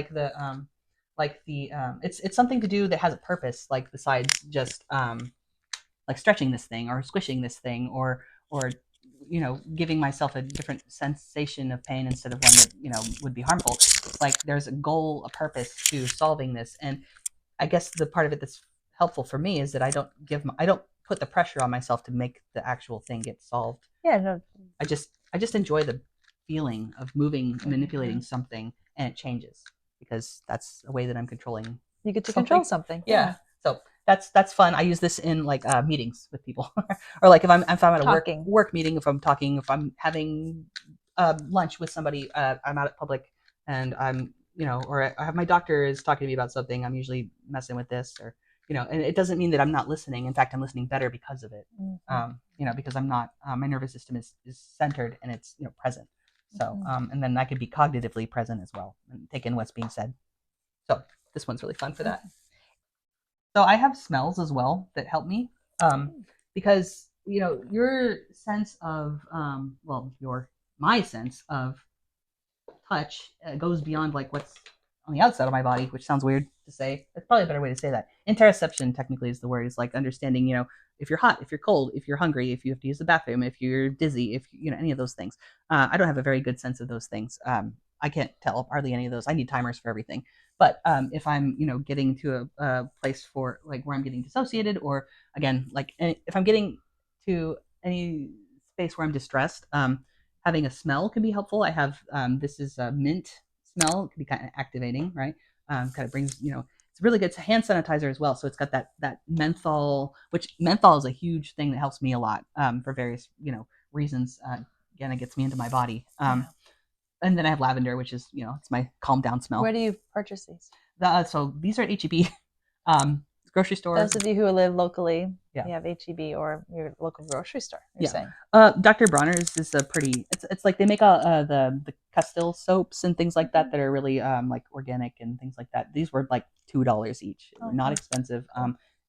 it's something to do that has a purpose, like besides just like stretching this thing or squishing this thing or you know, giving myself a different sensation of pain instead of one that, you know, would be harmful. Like there's a goal, a purpose to solving this. And I guess the part of it that's helpful for me is that I don't put the pressure on myself to make the actual thing get solved. Yeah, no. I just enjoy the feeling of moving, manipulating something, and it changes because that's a way that I'm controlling. You get to control something. Yeah. So that's fun. I use this in like meetings with people, or like if I'm at a work meeting, if I'm having lunch with somebody, I'm out at public, and I'm, you know, or I have my doctor is talking to me about something. I'm usually messing with this, or you know, and it doesn't mean that I'm not listening. In fact, I'm listening better because of it. You know, because I'm not my nervous system is centered and it's, you know, present. So and then I could be cognitively present as well and take in what's being said. So this one's really fun for that. So I have smells as well that help me because, you know, your sense of my sense of touch goes beyond like what's on the outside of my body, which sounds weird to say. That's probably a better way to say that. Interoception technically is the word. It's like understanding, you know, if you're hot, if you're cold, if you're hungry, if you have to use the bathroom, if you're dizzy, if you know any of those things. I don't have a very good sense of those things. I can't tell hardly any of those. I need timers for everything. But if I'm, you know, getting to a place for like where I'm getting dissociated, or again, like if I'm getting to any space where I'm distressed, having a smell can be helpful. I have this is a mint smell. It can be kind of activating, right? Kind of brings, you know, it's really good. It's a hand sanitizer as well, so it's got that menthol, which menthol is a huge thing that helps me a lot for various, you know, reasons. Again, it gets me into my body. And then I have lavender, which is, you know, it's my calm down smell. Where do you purchase these? So these are at HEB, grocery store. Those of you who live locally, yeah, you have HEB or your local grocery store. You're saying. Dr. Bronner's is a pretty. It's like they make the Castile soaps and things like that are really like organic and things like that. These were like $2 each. They're not expensive.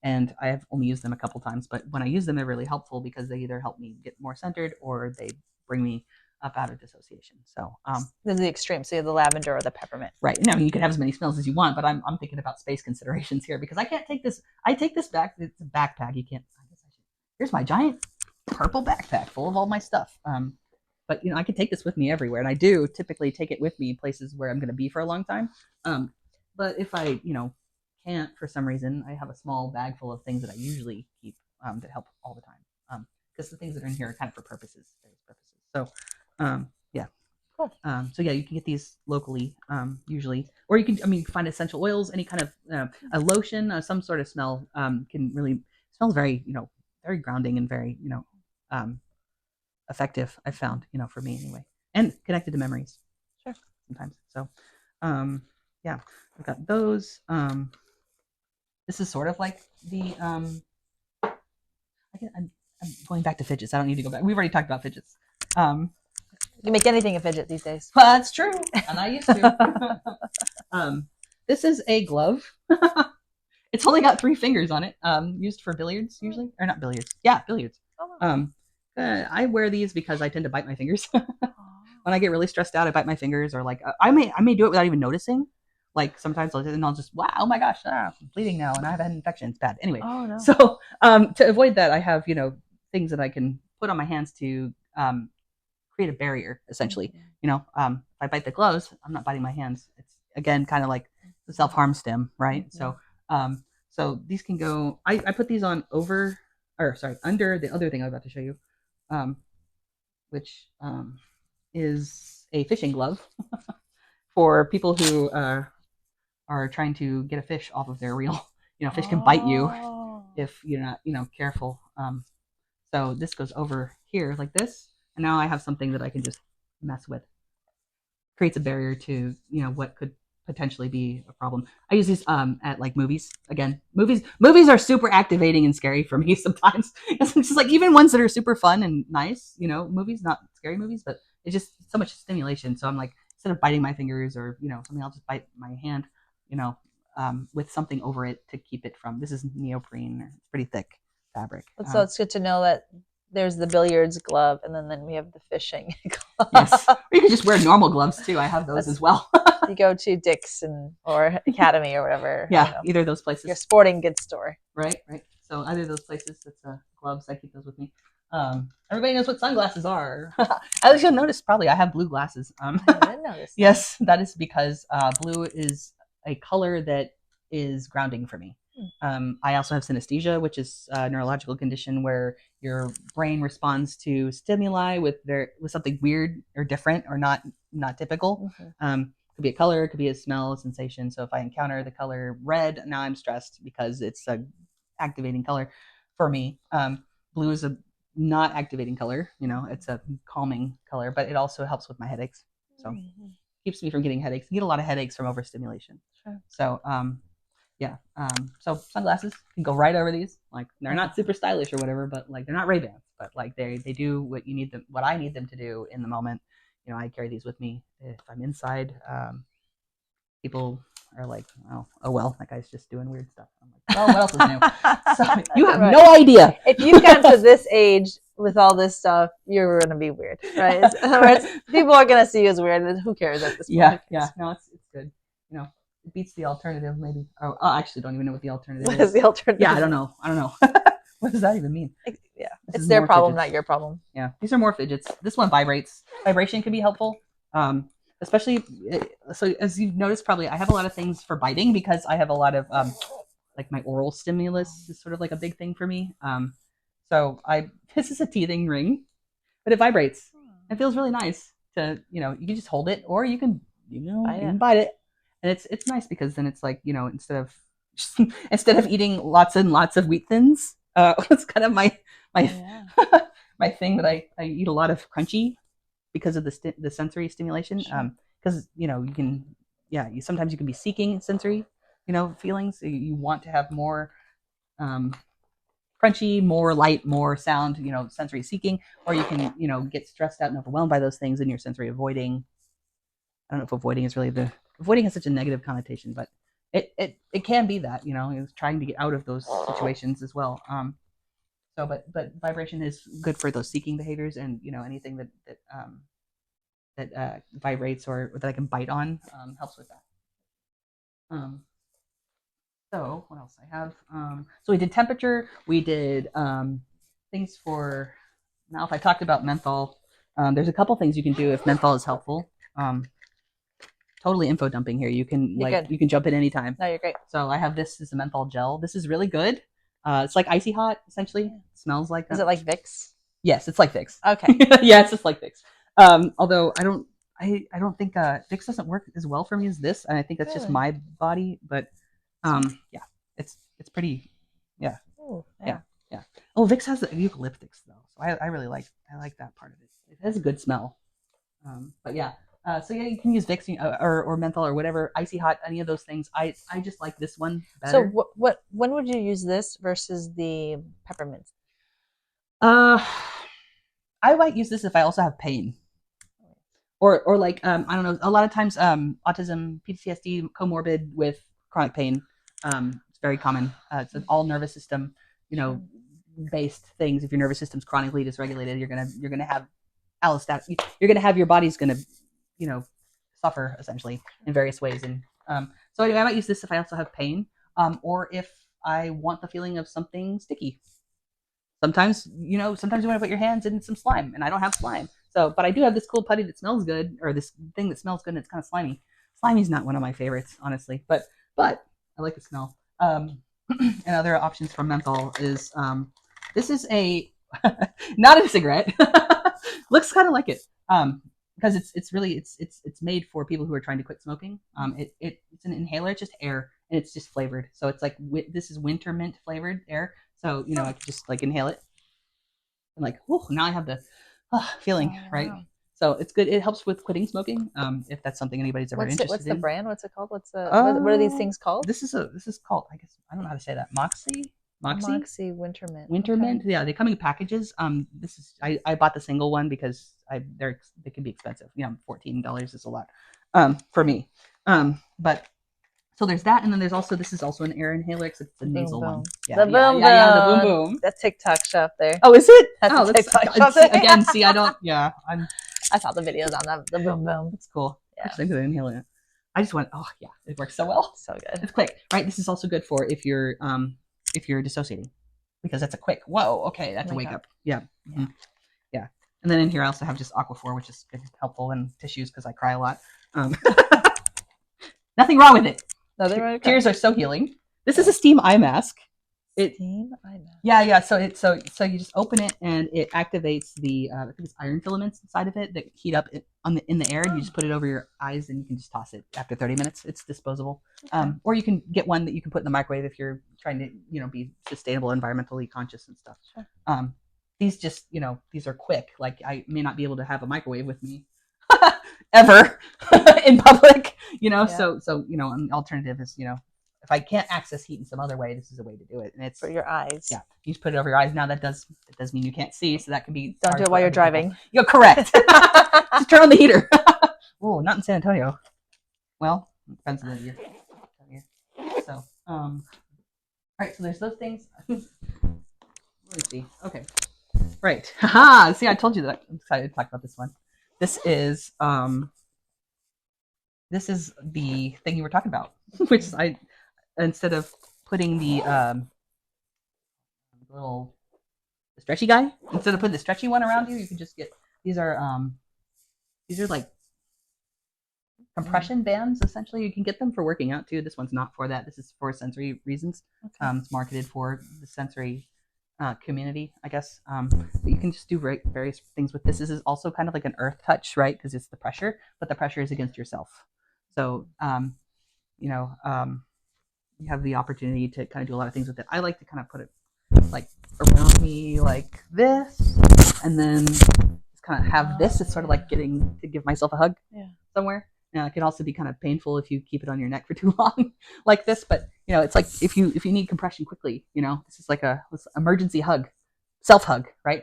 And I have only used them a couple times, but when I use them, they're really helpful because they either help me get more centered or they bring me up out of dissociation. So this is the extreme. So you have the lavender or the peppermint. Right. Now you can have as many smells as you want, but I'm thinking about space considerations here because I can't take this. I take this back. It's a backpack. You can't. I guess I should. Here's my giant purple backpack full of all my stuff. But you know, I can take this with me everywhere, and I do typically take it with me places where I'm going to be for a long time. But if I, you know, can't for some reason, I have a small bag full of things that I usually keep that help all the time. Because the things that are in here are kind of for various purposes. So. Yeah. Cool. So yeah, you can get these locally, usually, or you can, find essential oils, any kind of a lotion, some sort of smell, can really smells very, you know, very grounding and very, you know, effective, I've found, for me anyway, and connected to memories. Sure. Sometimes. So, yeah, I've got those. This is sort of like the, I'm going back to fidgets. I don't need to go back. We've already talked about fidgets. You can make anything a fidget these days. Well, that's true, and I used to. This is a glove. It's only got 3 fingers on it. Used for billiards usually, or not billiards. Yeah, billiards. Oh. I wear these because I tend to bite my fingers. When I get really stressed out, I bite my fingers, or like I may do it without even noticing. Like sometimes I'll just, wow, oh my gosh, I'm bleeding now, and I have an infection. It's bad. Anyway, Oh, no. so to avoid that, I have things that I can put on my hands to create a barrier. Essentially, if I bite the gloves, I'm not biting my hands. It's again kind of like the self-harm stem, right? Mm-hmm. So these can go. I put these on under the other thing I was about to show you, which is a fishing glove for people who are trying to get a fish off of their reel. Fish can bite you if you're not, careful. So this goes over here like this, and now I have something that I can just mess with. Creates a barrier to, what could potentially be a problem. I use these at like movies. Again, movies are super activating and scary for me sometimes. It's just like even ones that are super fun and nice, movies, not scary movies, but it's just so much stimulation. So I'm like, instead of biting my fingers or something, I'll just bite my hand, with something over it to keep it from. This is neoprene. It's pretty thick fabric. So it's good to know that there's the billiards glove, and then we have the fishing glove. Yes, or you can just wear normal gloves too. I have those as well. You go to Dick's or Academy or whatever. Yeah, either of those places. Your sporting goods store. Right. So either of those places, it's gloves. I keep those with me. Everybody knows what sunglasses are. As you'll notice, probably I have blue glasses. I didn't notice. Yes, that is because blue is a color that is grounding for me. I also have synesthesia, which is a neurological condition where your brain responds to stimuli with something weird or different or not typical. Mm-hmm. Could be a color, could be a smell, a sensation. So if I encounter the color red, now I'm stressed because it's a activating color for me. Blue is a not activating color, it's a calming color, but it also helps with my headaches. So keeps me from getting headaches. I get a lot of headaches from overstimulation. Sure. So so sunglasses can go right over these. Like they're not super stylish or whatever, but like they're not Ray-Bans, but like they do what I need them to do in the moment. I carry these with me if I'm inside. People are like, oh well, that guy's just doing weird stuff. I'm like, well, what else is new? So you have no idea. If you've gotten to this age with all this stuff, you're gonna be weird, right? People are gonna see you as weird, and who cares at this point? Yeah. No, it's good. It beats the alternative, maybe. Oh, I actually don't even know what the alternative is. What is the alternative? Yeah, I don't know. What does that even mean? Yeah, it's their problem, not your problem. Yeah, these are more fidgets. This one vibrates. Vibration can be helpful, especially. So as you've noticed, probably I have a lot of things for biting because I have a lot of like my oral stimulus is sort of like a big thing for me. So this is a teething ring, but it vibrates. It feels really nice to you can just hold it or you can you can bite it. And it's nice because then it's like, instead of eating lots and lots of wheat thins, it's kind of my my thing that I eat a lot of crunchy because of the sensory stimulation. Because you can sometimes you can be seeking sensory feelings. You want to have more crunchy, more light, more sound, sensory seeking, or you can get stressed out and overwhelmed by those things and you're sensory avoiding. I don't know if avoiding is really avoiding has such a negative connotation, but it can be that, it's trying to get out of those situations as well. But vibration is good for those seeking behaviors and, anything that vibrates or that I can bite on helps with that. So what else I have? So we did temperature. We did things for mouth. I talked about menthol. There's a couple things you can do if menthol is helpful. Totally info dumping here. You can you can jump in anytime. No, you're great. So I have this as a menthol gel. This is really good. It's like icy hot, essentially. It smells like. Is it like Vicks? Yes, it's like Vicks. Okay. Yeah, it's just like Vicks. Although I don't think Vicks doesn't work as well for me as this, and I think that's just my body. But it's pretty. Yeah. Ooh, yeah. Oh, Vicks has the eucalyptics though, so I really like that part of it. It has a good smell. But yeah, so yeah, you can use Vicks or menthol or whatever, icy hot, any of those things. I just like this one better. So when would you use this versus the peppermint? I might use this if I also have pain. Or like I don't know, a lot of times autism, PTSD, comorbid with chronic pain. It's very common. It's an all nervous system, based things. If your nervous system's chronically dysregulated, you're gonna have allostatic. You're gonna have your body's gonna, suffer essentially in various ways. And so anyway, I might use this if I also have pain, or if I want the feeling of something sticky. Sometimes you want to put your hands in some slime, and I don't have slime. So, but I do have this cool putty that smells good, or this thing that smells good, and it's kind of slimy. Slimy's not one of my favorites, honestly, but I like the smell. And other options for menthol is this is a not a cigarette. Looks kind of like it because it's made for people who are trying to quit smoking. It's an inhaler. It's just air, and it's just flavored. So it's like this is winter mint flavored air. So I could just like inhale it, and like, oh, now I have the feeling, right? Wow. So it's good. It helps with quitting smoking. If that's something anybody's ever interested in. What's the brand? What's it called? What are these things called? This is called, I guess, I don't know how to say that. Moxie Winter mint. Winter mint. Yeah, they come in packages. This is I bought the single one because they can be expensive. $14 is a lot for me. But so there's that, and then there's also this is also an air inhaler except it's a nasal one. Yeah, the boom boom. That TikTok shop there. Oh, is it? That's a TikTok shop there. Again, see, I don't. Yeah, I saw the videos on the boom boom. It's cool. Yeah. Actually, the inhaler. I just went. Oh yeah, it works so well. So good. It's quick, right? This is also good for if you're dissociating, because that's a quick. Whoa, okay, that's a wake up. Yeah. Mm-hmm. Yeah. And then in here I also have just Aquaphor, which is helpful, and tissues because I cry a lot. Nothing wrong with it. Tears are so healing. This is a steam eye mask. Steam eye mask. Yeah. So you just open it and it activates the I think it's iron filaments inside of it that heat up in the air. And you just put it over your eyes and you can just toss it after 30 minutes. It's disposable. Okay. Or you can get one that you can put in the microwave if you're trying to be sustainable, environmentally conscious and stuff. Sure. These just these are quick. Like I may not be able to have a microwave with me ever in public. Yeah. So an alternative is if I can't access heat in some other way, this is a way to do it. And it's for your eyes. Yeah. You just put it over your eyes. Now that does mean you can't see, so that can be. Don't do it while you're driving. People. You're correct. Just turn on the heater. Oh, not in San Antonio. Well, it depends on the year. So, all right. So there's those things. Let me see. Okay. Right. Haha. See, I told you that I'm excited to talk about this one. This is the thing you were talking about, which is instead of putting the little stretchy guy, instead of putting the stretchy one around you, you can just get these are like compression bands. Essentially, you can get them for working out too. This one's not for that. This is for sensory reasons. Okay. It's marketed for the sensory community, I guess. But you can just do various things with this. This is also kind of like an earth touch, right? Because it's the pressure, but the pressure is against yourself. So, you have the opportunity to kind of do a lot of things with it. I like to kind of put it like around me like this, and then just kind of have this. It's sort of like getting to give myself a hug somewhere. Now, it can also be kind of painful if you keep it on your neck for too long like this. But, it's like if you need compression quickly, this is like this emergency hug, self-hug, right?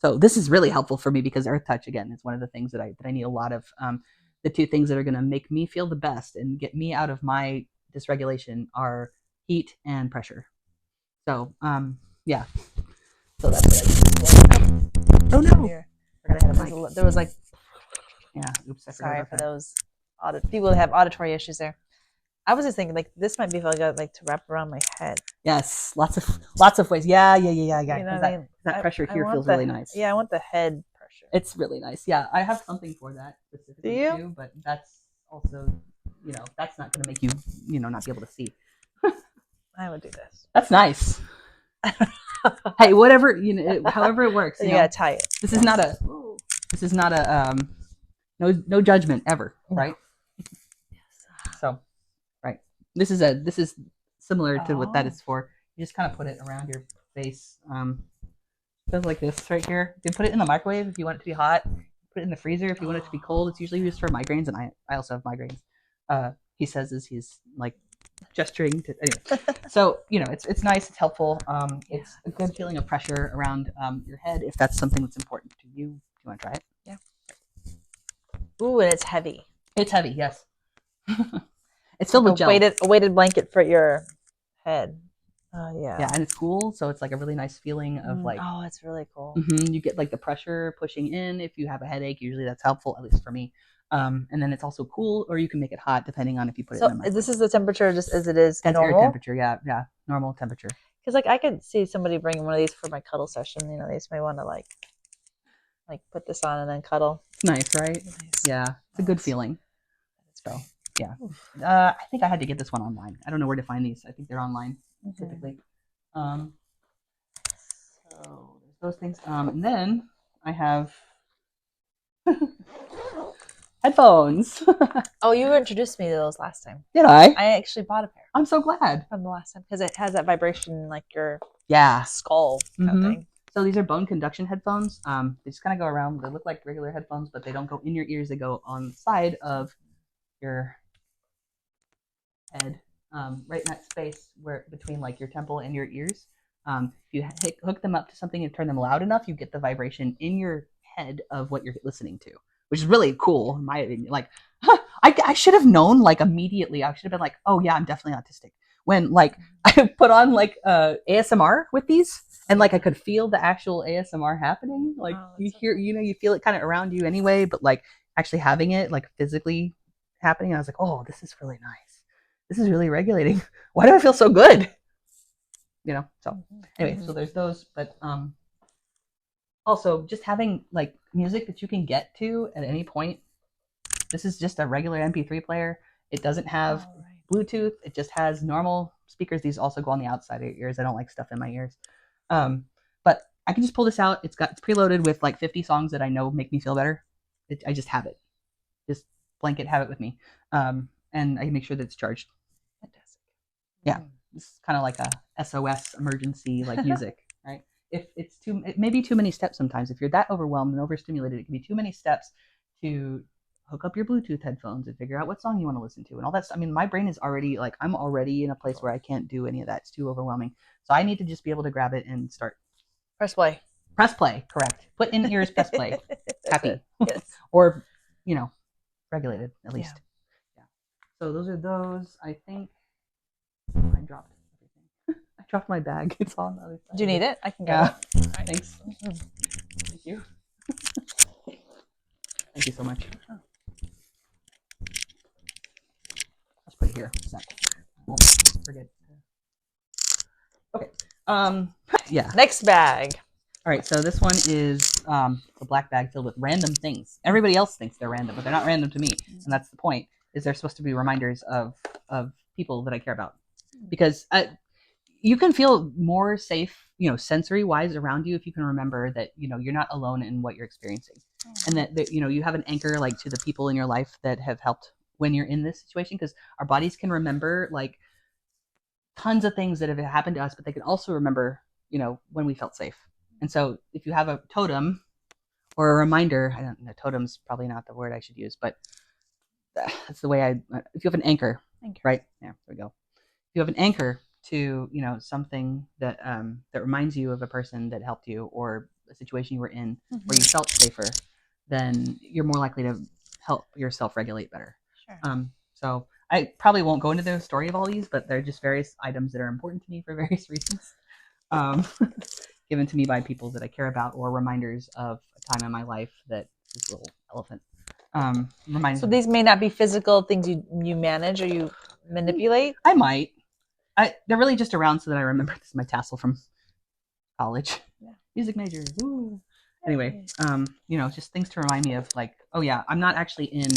So this is really helpful for me because Earth Touch, again, is one of the things that I need a lot of. The two things that are going to make me feel the best and get me out of my dysregulation are heat and pressure. So, yeah. So that's what I do. Oh, no. Forgot I had a mic. There was like... Yeah. Oops. Sorry for those people that have auditory issues there. I was just thinking, like, this might be fun to wrap around my head. Yes, lots of ways. Yeah. That pressure here feels really nice. Yeah, I want the head pressure. It's really nice. Yeah, I have something for that specifically too, but that's also, that's not going to make you, not be able to see. I would do this. That's nice. Hey, whatever, however it works. You gotta tie it. This is not a no judgment ever, right? Yes. So, right. This is similar to what that is for. You just kind of put it around your face, Goes like this right here. You can put it in the microwave if you want it to be hot. Put it in the freezer if you want it to be cold. It's usually used for migraines, and I also have migraines. He says as he's like gesturing to anyway. So it's nice. It's helpful. It's a good feeling of pressure around your head if that's something that's important to you. Do you want to try it? Yeah. Ooh, and it's heavy. It's heavy. Yes. It's filled with gel. A weighted blanket for your head. Yeah. Yeah, and it's cool, so it's like a really nice feeling of like. Oh, it's really cool. You get like the pressure pushing in. If you have a headache, usually that's helpful, at least for me. And then it's also cool, or you can make it hot depending on if you put it in the microwave. This is the temperature just as it is That's normal? air temperature, yeah, normal temperature. Because like I could see somebody bringing one of these for my cuddle session. They just may want to like put this on and then cuddle. It's nice, right? Nice. Yeah, it's a good feeling. So yeah, I think I had to get this one online. I don't know where to find these. I think they're online typically. So there's those things. And then I have headphones. Oh, you introduced me to those last time. Did I? I actually bought a pair I'm so glad. from the last time because it has that vibration like your Yeah. skull kind of thing. So these are bone conduction headphones. They just kind of go around. They look like regular headphones, but they don't go in your ears. They go on the side of your head, right in that space where between like your temple and your ears. If you hook them up to something and turn them loud enough, you get the vibration in your head of what you're listening to, which is really cool in my opinion. Like, I should have known like immediately. I should have been like, oh yeah, I'm definitely autistic. When like I put on like ASMR with these, and like I could feel the actual ASMR happening. Like you hear, you feel it kind of around you anyway, but like actually having it like physically happening, I was like, oh, this is really nice. This is really regulating. Why do I feel so good? So anyway, so there's those, but also just having like music that you can get to at any point. This is just a regular MP3 player. It doesn't have Bluetooth. It just has normal speakers. These also go on the outside of your ears. I don't like stuff in my ears. But I can just pull this out. It's preloaded with like 50 songs that I know make me feel better. I just have it. Just blanket have it with me. And I can make sure that it's charged. Fantastic. Yeah. It's kind of like a SOS emergency like music, right? If it may be too many steps sometimes. If you're that overwhelmed and overstimulated, it can be too many steps to hook up your Bluetooth headphones and figure out what song you want to listen to and all that stuff. I mean, my brain is already like, I'm already in a place where I can't do any of that. It's too overwhelming. So I need to just be able to grab it and start. Press play. Press play, correct. Put in ears, press play. Happy. Yes. Or, regulated at least. Yeah. So those are those. I think I dropped everything. I dropped my bag. It's on the other side. Do you need it? I can get it. Right. Thanks. Thank you. Thank you so much. Let's put it here. Won't forget. Okay. Yeah. Next bag. All right. So this one is the black bag filled with random things. Everybody else thinks they're random, but they're not random to me, and that's the point. Is they're supposed to be reminders of people that I care about, because you can feel more safe, sensory wise around you if you can remember that you're not alone in what you're experiencing, and that you have an anchor like to the people in your life that have helped when you're in this situation, because our bodies can remember like tons of things that have happened to us, but they can also remember when we felt safe. And so if you have a totem or a reminder, I don't know, totem's probably not the word I should use, but that's the way if you have an anchor. Right? Yeah, there we go. If you have an anchor to, something that that reminds you of a person that helped you or a situation you were in where you felt safer, then you're more likely to help yourself regulate better. Sure. So I probably won't go into the story of all these, but they're just various items that are important to me for various reasons. Given to me by people that I care about, or reminders of a time in my life that this little elephant reminds So me. these may not be physical things you manage or you manipulate? I might. They're really just around so that I remember this is my tassel from college. Yeah. Music major. Woo. Anyway, just things to remind me of like, oh yeah, I'm not actually in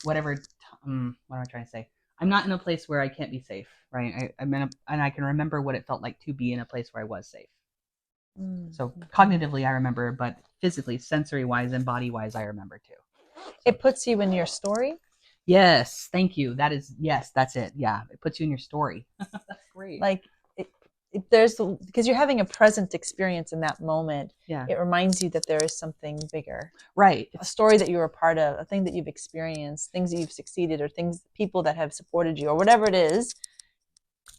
what am I trying to say? I'm not in a place where I can't be safe, right? I'm in and I can remember what it felt like to be in a place where I was safe. So cognitively I remember, but physically, sensory wise and body wise, I remember too. So. It puts you in your story? Yes, thank you. That's it. Yeah, it puts you in your story. That's great. Like because you're having a present experience in that moment. Yeah. It reminds you that there is something bigger, Right. a story that you were a part of, a thing that you've experienced, things that you've succeeded, or people that have supported you, or whatever it is.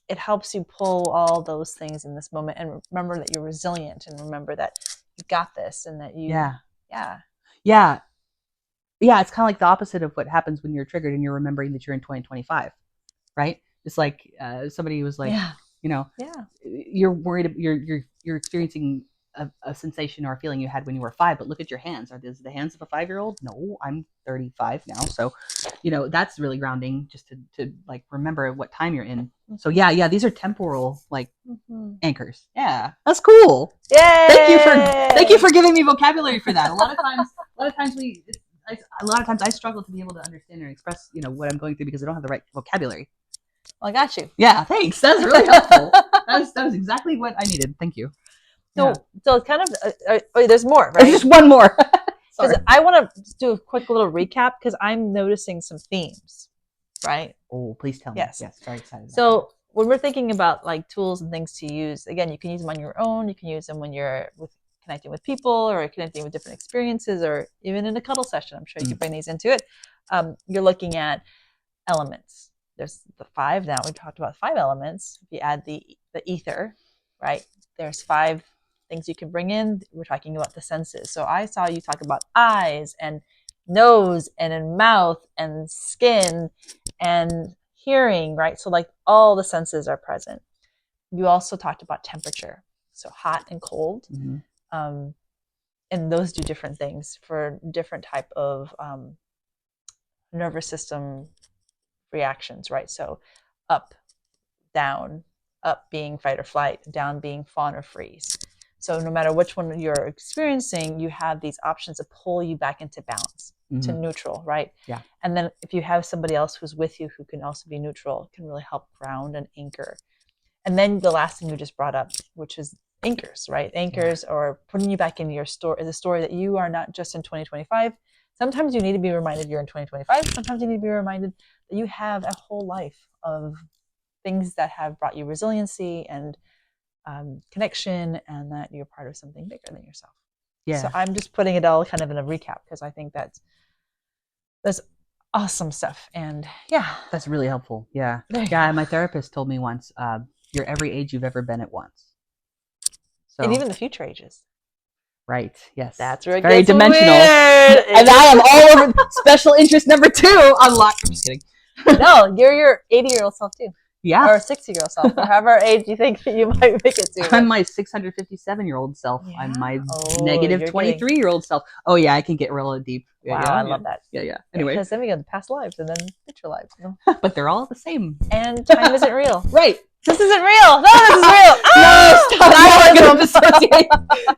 It helps you pull all those things in this moment and remember that you're resilient, and remember that you got this, and that you, Yeah. It's kind of like the opposite of what happens when you're triggered and you're remembering that you're in 2025, right? It's like somebody was like, you're worried, you're experiencing a sensation or a feeling you had when you were 5, but look at your hands. Are these the hands of a 5-year-old? No, I'm 35 now. So, that's really grounding, just to like remember what time you're in. So these are temporal like anchors. Yeah, that's cool. Yay! Thank you for giving me vocabulary for that. A lot of times I struggle to be able to understand and express, what I'm going through because I don't have the right vocabulary. Well, I got you. Yeah, thanks. That's really helpful. that was exactly what I needed. Thank you. So it's kind of there's more, right? There's just one more. Because I want to do a quick little recap because I'm noticing some themes, right? Oh, please tell me. Yes, very excited. So when we're thinking about like tools and things to use, again, you can use them on your own. You can use them when you're connecting with people or connecting with different experiences, or even in a cuddle session. I'm sure you can bring these into it. You're looking at elements. There's the 5 now. We talked about 5 elements. If you add the ether, right? There's 5 things you can bring in. We're talking about the senses. So I saw you talk about eyes and nose and in mouth and skin and hearing, right? So like all the senses are present. You also talked about temperature. So hot and cold. Mm-hmm. And those do different things for different type of nervous system reactions, right? So up, down, up being fight or flight, down being fawn or freeze. So no matter which one you're experiencing, you have these options to pull you back into balance, to neutral, right? Yeah. And then if you have somebody else who's with you who can also be neutral, it can really help ground and anchor. And then the last thing you just brought up, which is anchors, right? Anchors are putting you back in your story, the story that you are not just in 2025. Sometimes you need to be reminded you're in 2025. Sometimes you need to be reminded that you have a whole life of things that have brought you resiliency and connection, and that you're part of something bigger than yourself. Yeah. So I'm just putting it all kind of in a recap because I think that's awesome stuff. And that's really helpful. Yeah. Yeah. My therapist told me once, you're every age you've ever been at once. So, and even the future ages. Right. Yes. That's where it very gets dimensional. Weird. And I am all over special interest number 2 unlocked. I'm just kidding. No, you're your 80-year-old self too. Yeah. Or 60-year-old self, or however age you think you might make it to. I'm my 657-year-old self. Yeah. I'm my negative 23-year-old self. Oh yeah, I can get real deep. Wow, I love that. Yeah. Anyway, because then we go to past lives and then future lives. But they're all the same. And time isn't real. Right. This isn't real. No, this is real. No, stop. I'm going to dissociate.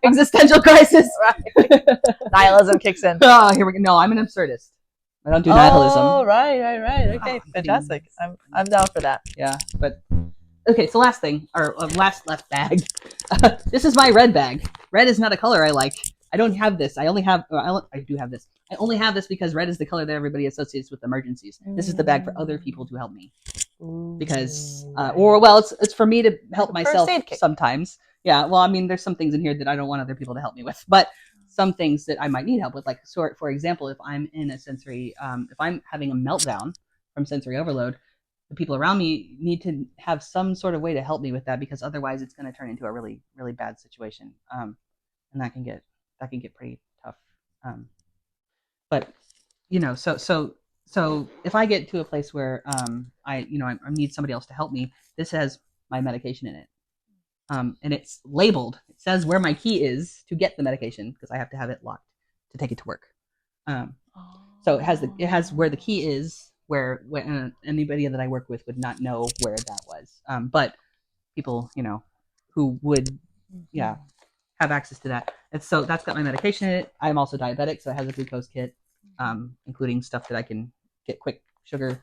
Existential crisis. Right. Nihilism kicks in. Oh, here we go. No, I'm an absurdist. I don't do nihilism. Oh, right. Okay, fantastic. I'm down for that. Yeah, but okay. So last thing, or last bag. This is my red bag. Red is not a color I like. I don't have this. I do have this. I only have this because red is the color that everybody associates with emergencies. This is the bag for other people to help me. Because, it's for me to help myself sometimes. Yeah. Well, I mean, there's some things in here that I don't want other people to help me with, but some things that I might need help with, like, for example, if I'm in a sensory, if I'm having a meltdown from sensory overload, the people around me need to have some sort of way to help me with that, because otherwise it's going to turn into a really, really bad situation. And that can get pretty tough. But so if I get to a place where I need somebody else to help me, this has my medication in it. And it's labeled. It says where my key is to get the medication, because I have to have it locked to take it to work. So it has where the key is, where anybody that I work with would not know where that was. But people, who would, have access to that. And so that's got my medication in it. I'm also diabetic, so it has a glucose kit, including stuff that I can get quick sugar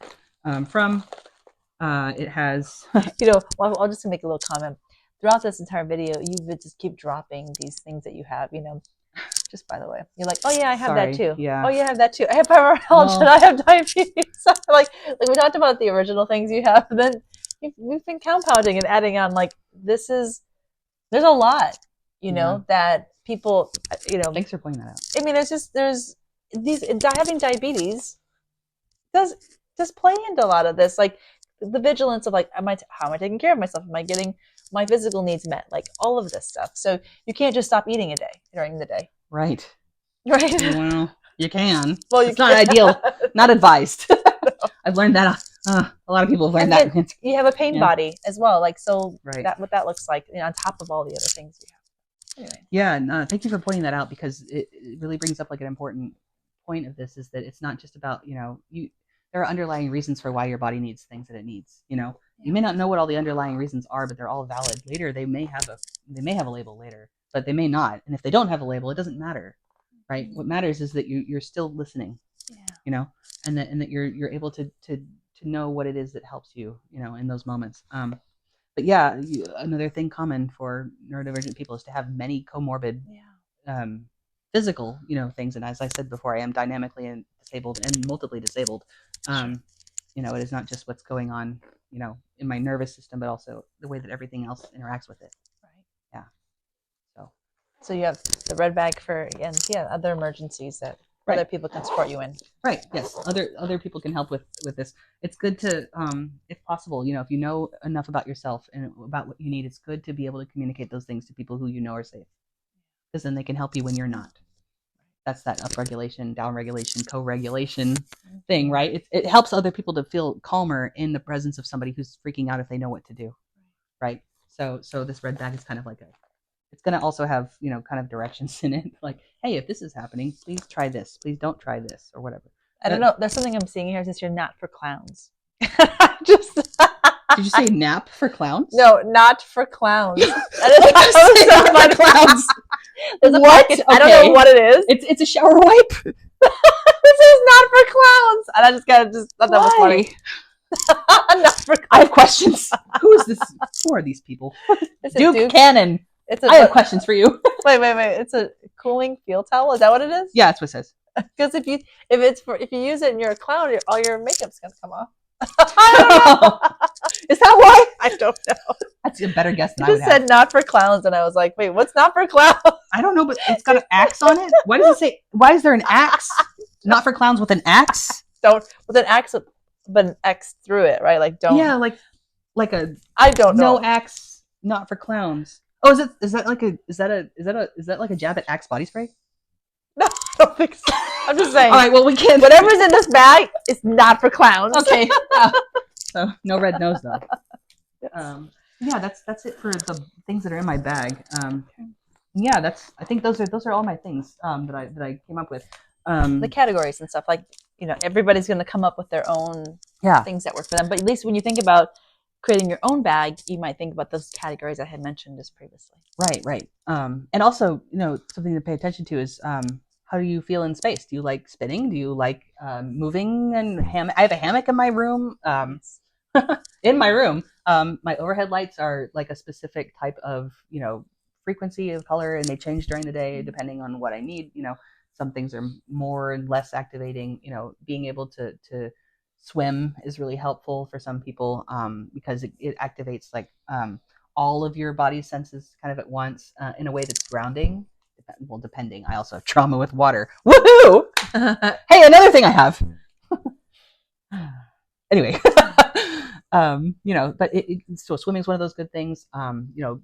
from. It has, I'll just make a little comment. Throughout this entire video, you would just keep dropping these things that you have, just by the way. You're like, oh yeah, I have that too. Yeah. Oh yeah, I have that too. I have fibromyalgia and I have diabetes. like we talked about the original things you have, and then we've been compounding and adding on like there's a lot, you Yeah. know, that people, you know, Thanks for pointing that out. I mean, there's these, having diabetes does play into a lot of this, like the vigilance of like, how am I taking care of myself? Am I getting my physical needs met? Like all of this stuff. So you can't just stop eating a day during the day. Right. Right. Well, you can. Well, it's not ideal. Not advised. I've learned that. A lot of people have learned and that. You have a pain body as well. Like, so right. what that looks like, you know, on top of all the other things you have. Anyway. Yeah. No, thank you for pointing that out, because it really brings up like an important point of this, is that it's not just about, you know, there are underlying reasons for why your body needs things that it needs. You know, you may not know what all the underlying reasons are, but they're all valid. Later, they may have a label later, but they may not. And if they don't have a label, it doesn't matter, right? What matters is that you're still listening. Yeah. You know, and that you're able to know what it is that helps you, you know, in those moments. But yeah, another thing common for neurodivergent people is to have many comorbid physical, you know, things. And as I said before, I am dynamically and disabled and multiply disabled. You know, it is not just what's going on, you know, in my nervous system, but also the way that everything else interacts with it. Right. Yeah. So you have the red bag for, and other emergencies that other people can support you in. Right. Yes. Other people can help with this. It's good to, if possible, you know, if you know enough about yourself and about what you need, it's good to be able to communicate those things to people who you know are safe, because then they can help you when you're not. That's that upregulation, downregulation, co-regulation thing, right? It helps other people to feel calmer in the presence of somebody who's freaking out if they know what to do, right? So this red bag is kind of like it's going to also have, you know, kind of directions in it, like, hey, if this is happening, please try this, please don't try this, or whatever. I don't know. There's something I'm seeing here, since you're not for clowns. Did you say nap for clowns? No, not for clowns. That is not for clowns. What? Okay. I don't know what it is. It's a shower wipe. This is not for clowns. And I just thought that was funny. Not for clowns. I have questions. Who is this? Who are these people? Duke Cannon. I have questions for you. Wait. It's a cooling field towel. Is that what it is? Yeah, that's what it says. Because if you use it and you're a clown, all your makeup's gonna come off. Is that why? I don't know. That's a better guess than I would have. It just said not for clowns, and I was like, wait, what's not for clowns? I don't know, but it's got an axe on it. Why does it say? Why is there an axe? Not for clowns with an axe? With an axe, but an X through it, right? Like don't. Yeah, like a. I don't know. No axe, not for clowns. Oh, is that like a jab at Axe body spray? No, I don't think so. I'm just saying. All right, well, we can't. Whatever's in this bag is not for clowns. Okay. So no red nose though. Yes. Yeah, that's it for the things that are in my bag. Yeah, I think those are all my things that I came up with. The categories and stuff, like, you know, everybody's going to come up with their own things that work for them. But at least when you think about creating your own bag, you might think about those categories I had mentioned just previously. Right. And also, you know, something to pay attention to is how do you feel in space? Do you like spinning? Do you like moving? And I have a hammock in my room. In my room, my overhead lights are like a specific type of, you know, frequency of color, and they change during the day depending on what I need. You know, some things are more and less activating. You know, being able to swim is really helpful for some people because it activates like all of your body's senses kind of at once in a way that's grounding. Well, depending. I also have trauma with water. Woohoo! Hey, another thing I have. Anyway, you know, but so swimming is one of those good things. You know,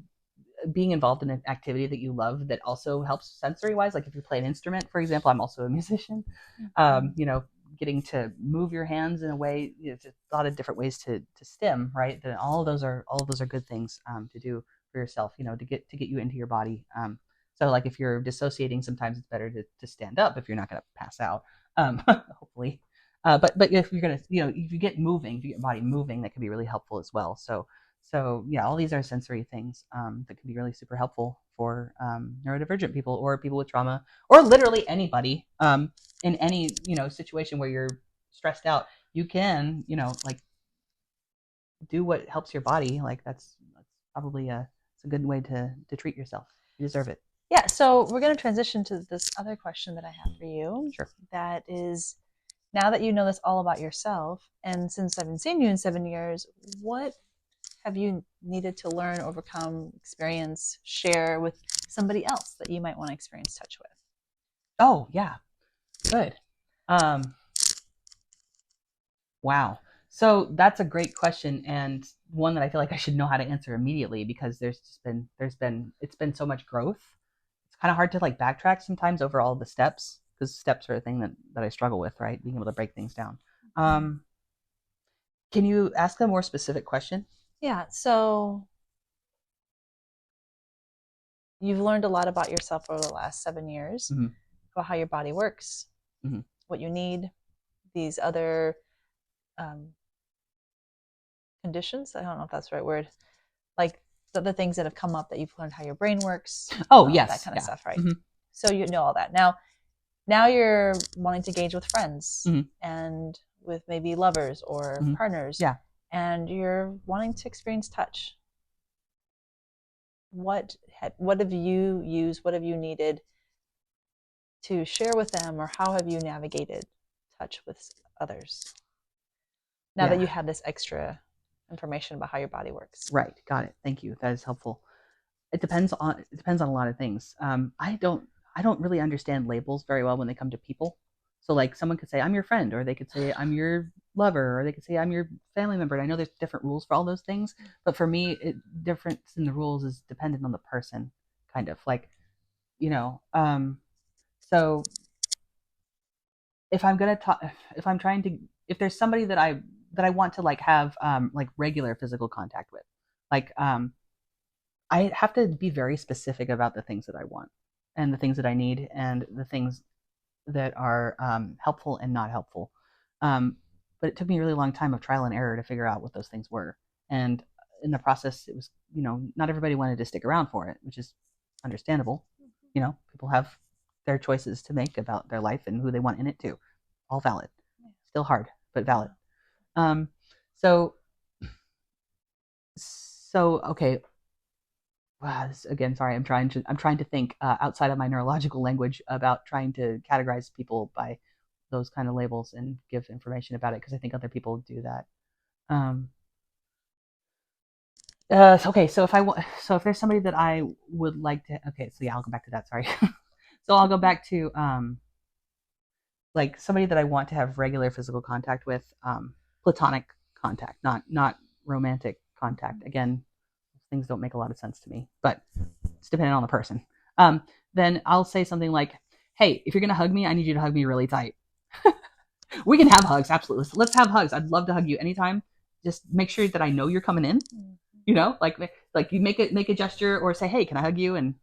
being involved in an activity that you love that also helps sensory wise. Like if you play an instrument, for example, I'm also a musician. You know, getting to move your hands in a way, you know, there's a lot of different ways to stim, right? That all of those are good things to do for yourself. You know, to get you into your body. So like if you're dissociating, sometimes it's better to stand up if you're not going to pass out. Hopefully. But if you're gonna, you know, if you get your body moving, that can be really helpful as well. So yeah, all these are sensory things that can be really super helpful for neurodivergent people or people with trauma, or literally anybody in any, you know, situation where you're stressed out. You can, you know, like do what helps your body. Like that's probably it's a good way to treat yourself. You deserve it. Yeah. So we're gonna transition to this other question that I have for you. Sure. That is, now that you know this all about yourself, and since I haven't seen you in 7 years, what have you needed to learn, overcome, experience, share with somebody else that you might want to experience touch with? Oh, yeah. Good. Wow. So that's a great question, and one that I feel like I should know how to answer immediately, because it's been so much growth. It's kind of hard to like backtrack sometimes over all the steps, because steps are a thing that I struggle with, right? Being able to break things down. Can you ask a more specific question? Yeah. So you've learned a lot about yourself over the last 7 years, about how your body works, what you need, these other conditions. I don't know if that's the right word. Like the things that have come up that you've learned how your brain works. Oh, yes. That kind of stuff, right? So you know all that. Now you're wanting to engage with friends and with maybe lovers or partners. Yeah. And you're wanting to experience touch. What have you used? What have you needed to share with them, or how have you navigated touch with others? Now that you have this extra information about how your body works. Right. Got it. Thank you. That is helpful. It depends on a lot of things. I don't really understand labels very well when they come to people. So like someone could say, I'm your friend, or they could say, I'm your lover, or they could say, I'm your family member. And I know there's different rules for all those things, but for me, difference in the rules is dependent on the person, kind of like, you know. So if I'm gonna talk, if there's somebody that I want to like have like regular physical contact with, like I have to be very specific about the things that I want, and the things that I need, and the things that are helpful and not helpful. But it took me a really long time of trial and error to figure out what those things were. And in the process, it was, not everybody wanted to stick around for it, which is understandable. People have their choices to make about their life and who they want in it too. All valid. Still hard, but valid. So okay. Wow, again, sorry, I'm trying to think outside of my neurological language about trying to categorize people by those kind of labels and give information about it, because I think other people do that. Okay, so if there's somebody that I would like to, I'll go back to that. Sorry. So I'll go back to like somebody that I want to have regular physical contact with, platonic contact, not romantic contact. Again, things don't make a lot of sense to me, but it's dependent on the person. Then I'll say something like, hey, if you're going to hug me, I need you to hug me really tight. We can have hugs. Absolutely. Let's have hugs. I'd love to hug you anytime. Just make sure that I know you're coming in, like you make a gesture or say, hey, can I hug you? And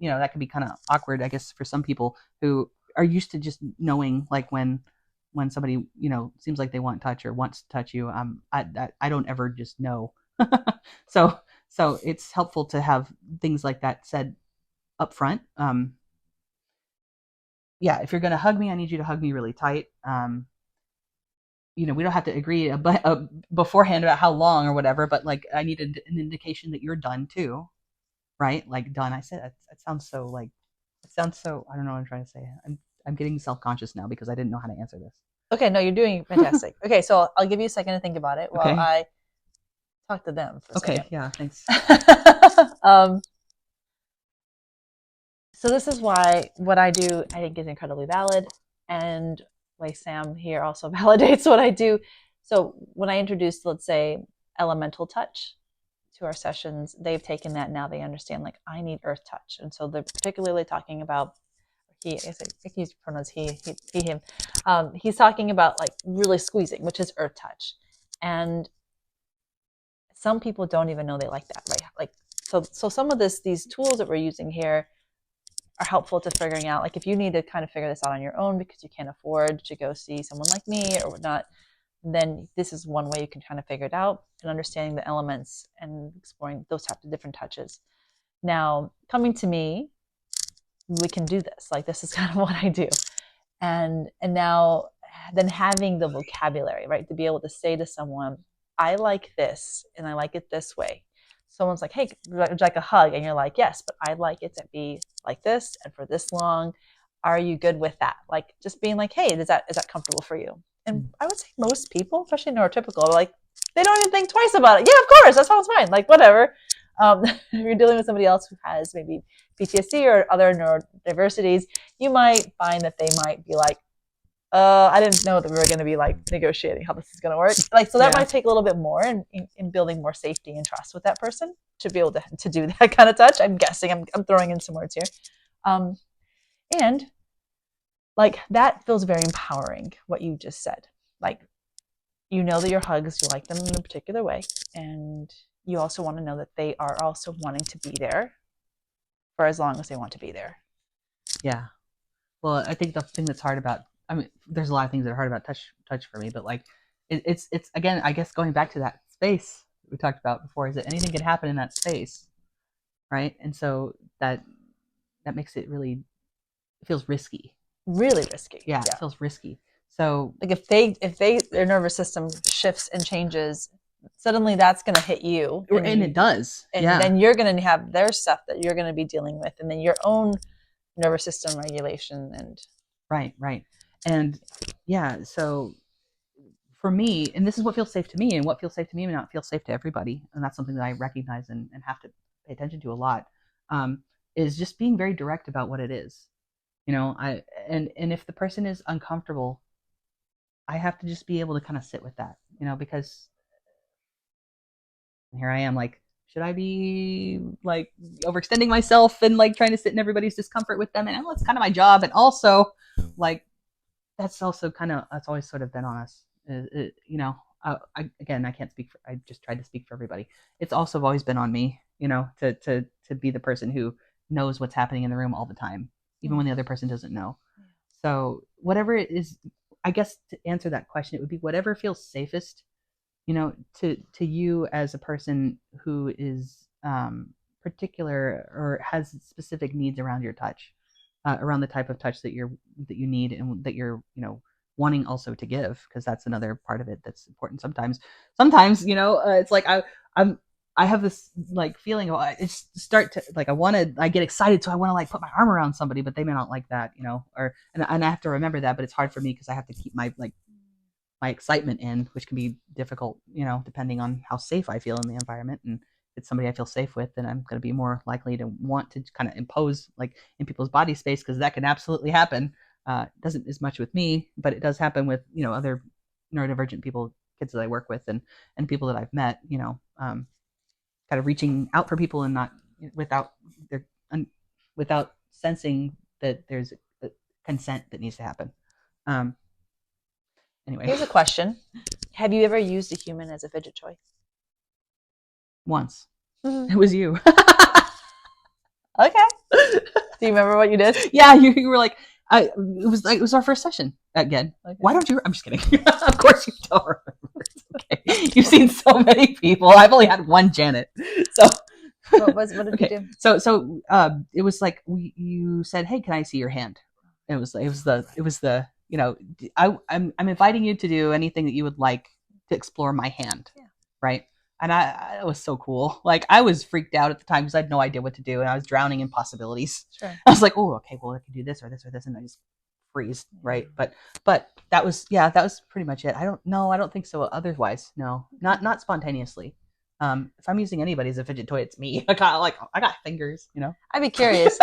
that can be kind of awkward, I guess, for some people who are used to just knowing, like when somebody, seems like they want touch or wants to touch you. I don't ever just know. So it's helpful to have things like that said up front. If you're going to hug me, I need you to hug me really tight. We don't have to agree beforehand about how long or whatever, but like I need an indication that you're done too, right? Like done. I said it sounds so I don't know what I'm trying to say. I'm getting self-conscious now because I didn't know how to answer this. Okay, no, you're doing fantastic. Okay, so I'll give you a second to think about it while I talk to them for a second. Okay, yeah, thanks. So this is why what I do, I think, is incredibly valid, and like Sam here also validates what I do. So when I introduced, let's say, elemental touch to our sessions, they've taken that. Now they understand, like, I need earth touch. And so they're particularly talking about, I use pronouns he, him. He's talking about like really squeezing, which is earth touch. And some people don't even know they like that, right? Like, so some of these tools that we're using here are helpful to figuring out, like if you need to kind of figure this out on your own because you can't afford to go see someone like me or whatnot, then this is one way you can kind of figure it out, and understanding the elements and exploring those types of different touches. Now, coming to me, we can do this. Like, this is kind of what I do. And now then having the vocabulary, right, to be able to say to someone, I like this and I like it this way. Someone's like, hey, would you like a hug? And you're like, yes, but I'd like it to be like this and for this long. Are you good with that? Like, just being like, hey, is that comfortable for you? And I would say most people, especially neurotypical, are like, they don't even think twice about it. Yeah, of course, that sounds fine. Like, whatever. If you're dealing with somebody else who has maybe PTSD or other neurodiversities, you might find that they might be like, I didn't know that we were going to be like negotiating how this is going to work. Like, so that might take a little bit more in building more safety and trust with that person to be able to do that kind of touch. I'm guessing I'm throwing in some words here. And like, that feels very empowering, what you just said. Like, you know that your hugs, you like them in a particular way. And you also want to know that they are also wanting to be there for as long as they want to be there. Yeah. Well, I think the thing that's hard about, I mean, there's a lot of things that are hard about touch for me, but like, it's again, I guess going back to that space we talked about before, is that anything can happen in that space, right? And so that makes it really, it feels risky. Really risky. Yeah, it feels risky. So like if their nervous system shifts and changes, suddenly that's going to hit you, and it does, and then you're going to have their stuff that you're going to be dealing with, and then your own nervous system regulation and right. And yeah, so for me, and this is what feels safe to me, and what feels safe to me may not feel safe to everybody, and that's something that I recognize and have to pay attention to a lot, is just being very direct about what it is. You know, and if the person is uncomfortable, I have to just be able to kind of sit with that, you know, because here I am, like, should I be like overextending myself and like trying to sit in everybody's discomfort with them? And that's kind of my job. And also, like, that's also kind of, that's always sort of been on us. You know, I can't speak for, I just tried to speak for everybody. It's also always been on me, you know, to be the person who knows what's happening in the room all the time, even when the other person doesn't know. So whatever it is, I guess to answer that question, it would be whatever feels safest, you know, to you as a person who is particular or has specific needs around your touch, around the type of touch that you need and that you're, you know, wanting also to give, because that's another part of it that's important. Sometimes, you know, it's like I have this like feeling of, I start to like, I get excited, so I want to like put my arm around somebody, but they may not like that, you know, and I have to remember that, but it's hard for me because I have to keep my excitement in, which can be difficult, you know, depending on how safe I feel in the environment. And if it's somebody I feel safe with, then I'm going to be more likely to want to kind of impose like in people's body space, because that can absolutely happen. Doesn't as much with me, but it does happen with, you know, other neurodivergent people, kids that I work with, and people that I've met, you know, kind of reaching out for people and not without sensing that there's a consent that needs to happen. Anyway, here's a question: have you ever used a human as a fidget toy? Once. It was you. Okay. Do you remember what you did? Yeah, you were like, it was our first session again. Okay. Why don't you? I'm just kidding. Of course you don't remember. It's okay. You've seen so many people. I've only had one Janet. So what did you do? So it was like you said, "Hey, can I see your hand?" It was the you know, I'm inviting you to do anything that you would like to explore my hand, right? And it was so cool. Like, I was freaked out at the time because I had no idea what to do, and I was drowning in possibilities. Sure. I was like, oh, okay, well, I can do this or this or this, and I just freeze, right? But that was pretty much it. I don't think so. Otherwise, no, not spontaneously. If I'm using anybody as a fidget toy, it's me. I got fingers, you know. I'd be curious.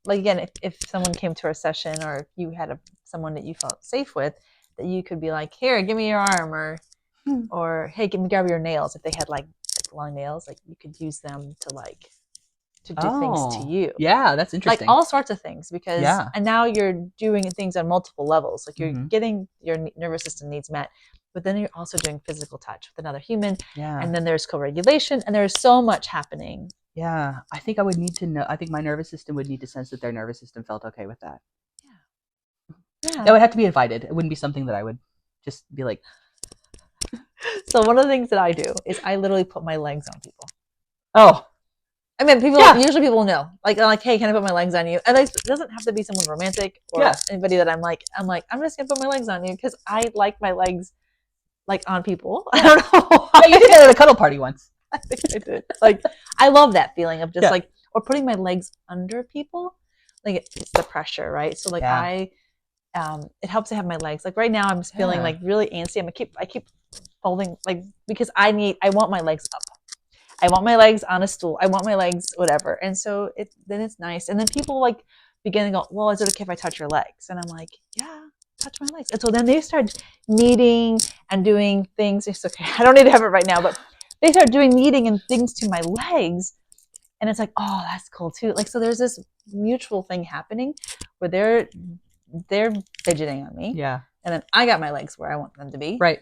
Like, again, if someone came to our session, or if you had someone that you felt safe with, that you could be like, here, give me your arm, or hey, grab your nails. If they had like long nails, like you could use them to do things to you. Yeah, that's interesting. Like all sorts of things, because and now you're doing things on multiple levels. Like, you're getting your nervous system needs met, but then you're also doing physical touch with another human. Yeah. And then there's co-regulation, and there's so much happening. Yeah, I think I would need to know. I think my nervous system would need to sense that their nervous system felt okay with that. Yeah. That would have to be invited. It wouldn't be something that I would just be like. So one of the things that I do is I literally put my legs on people. Oh. I mean, usually people know. Like, I'm like, hey, can I put my legs on you? And it doesn't have to be someone romantic or anybody that I'm just going to put my legs on you, because I like my legs, like, on people. I don't know. You did it at a cuddle party once. I think I did. Like, I love that feeling of just like, or putting my legs under people. Like, it's the pressure, right? So like it helps to have my legs. Like right now I'm feeling like really antsy. I keep holding, like, because I want my legs up. I want my legs on a stool. I want my legs whatever. And so then it's nice. And then people like begin to go, well, is it okay if I touch your legs? And I'm like, yeah, touch my legs. And so then they start kneading and doing things. It's okay. I don't need to have it right now, but they start doing kneading and things to my legs. And it's like, oh, that's cool too. Like, so there's this mutual thing happening where they're fidgeting on me. Yeah. And then I got my legs where I want them to be. Right.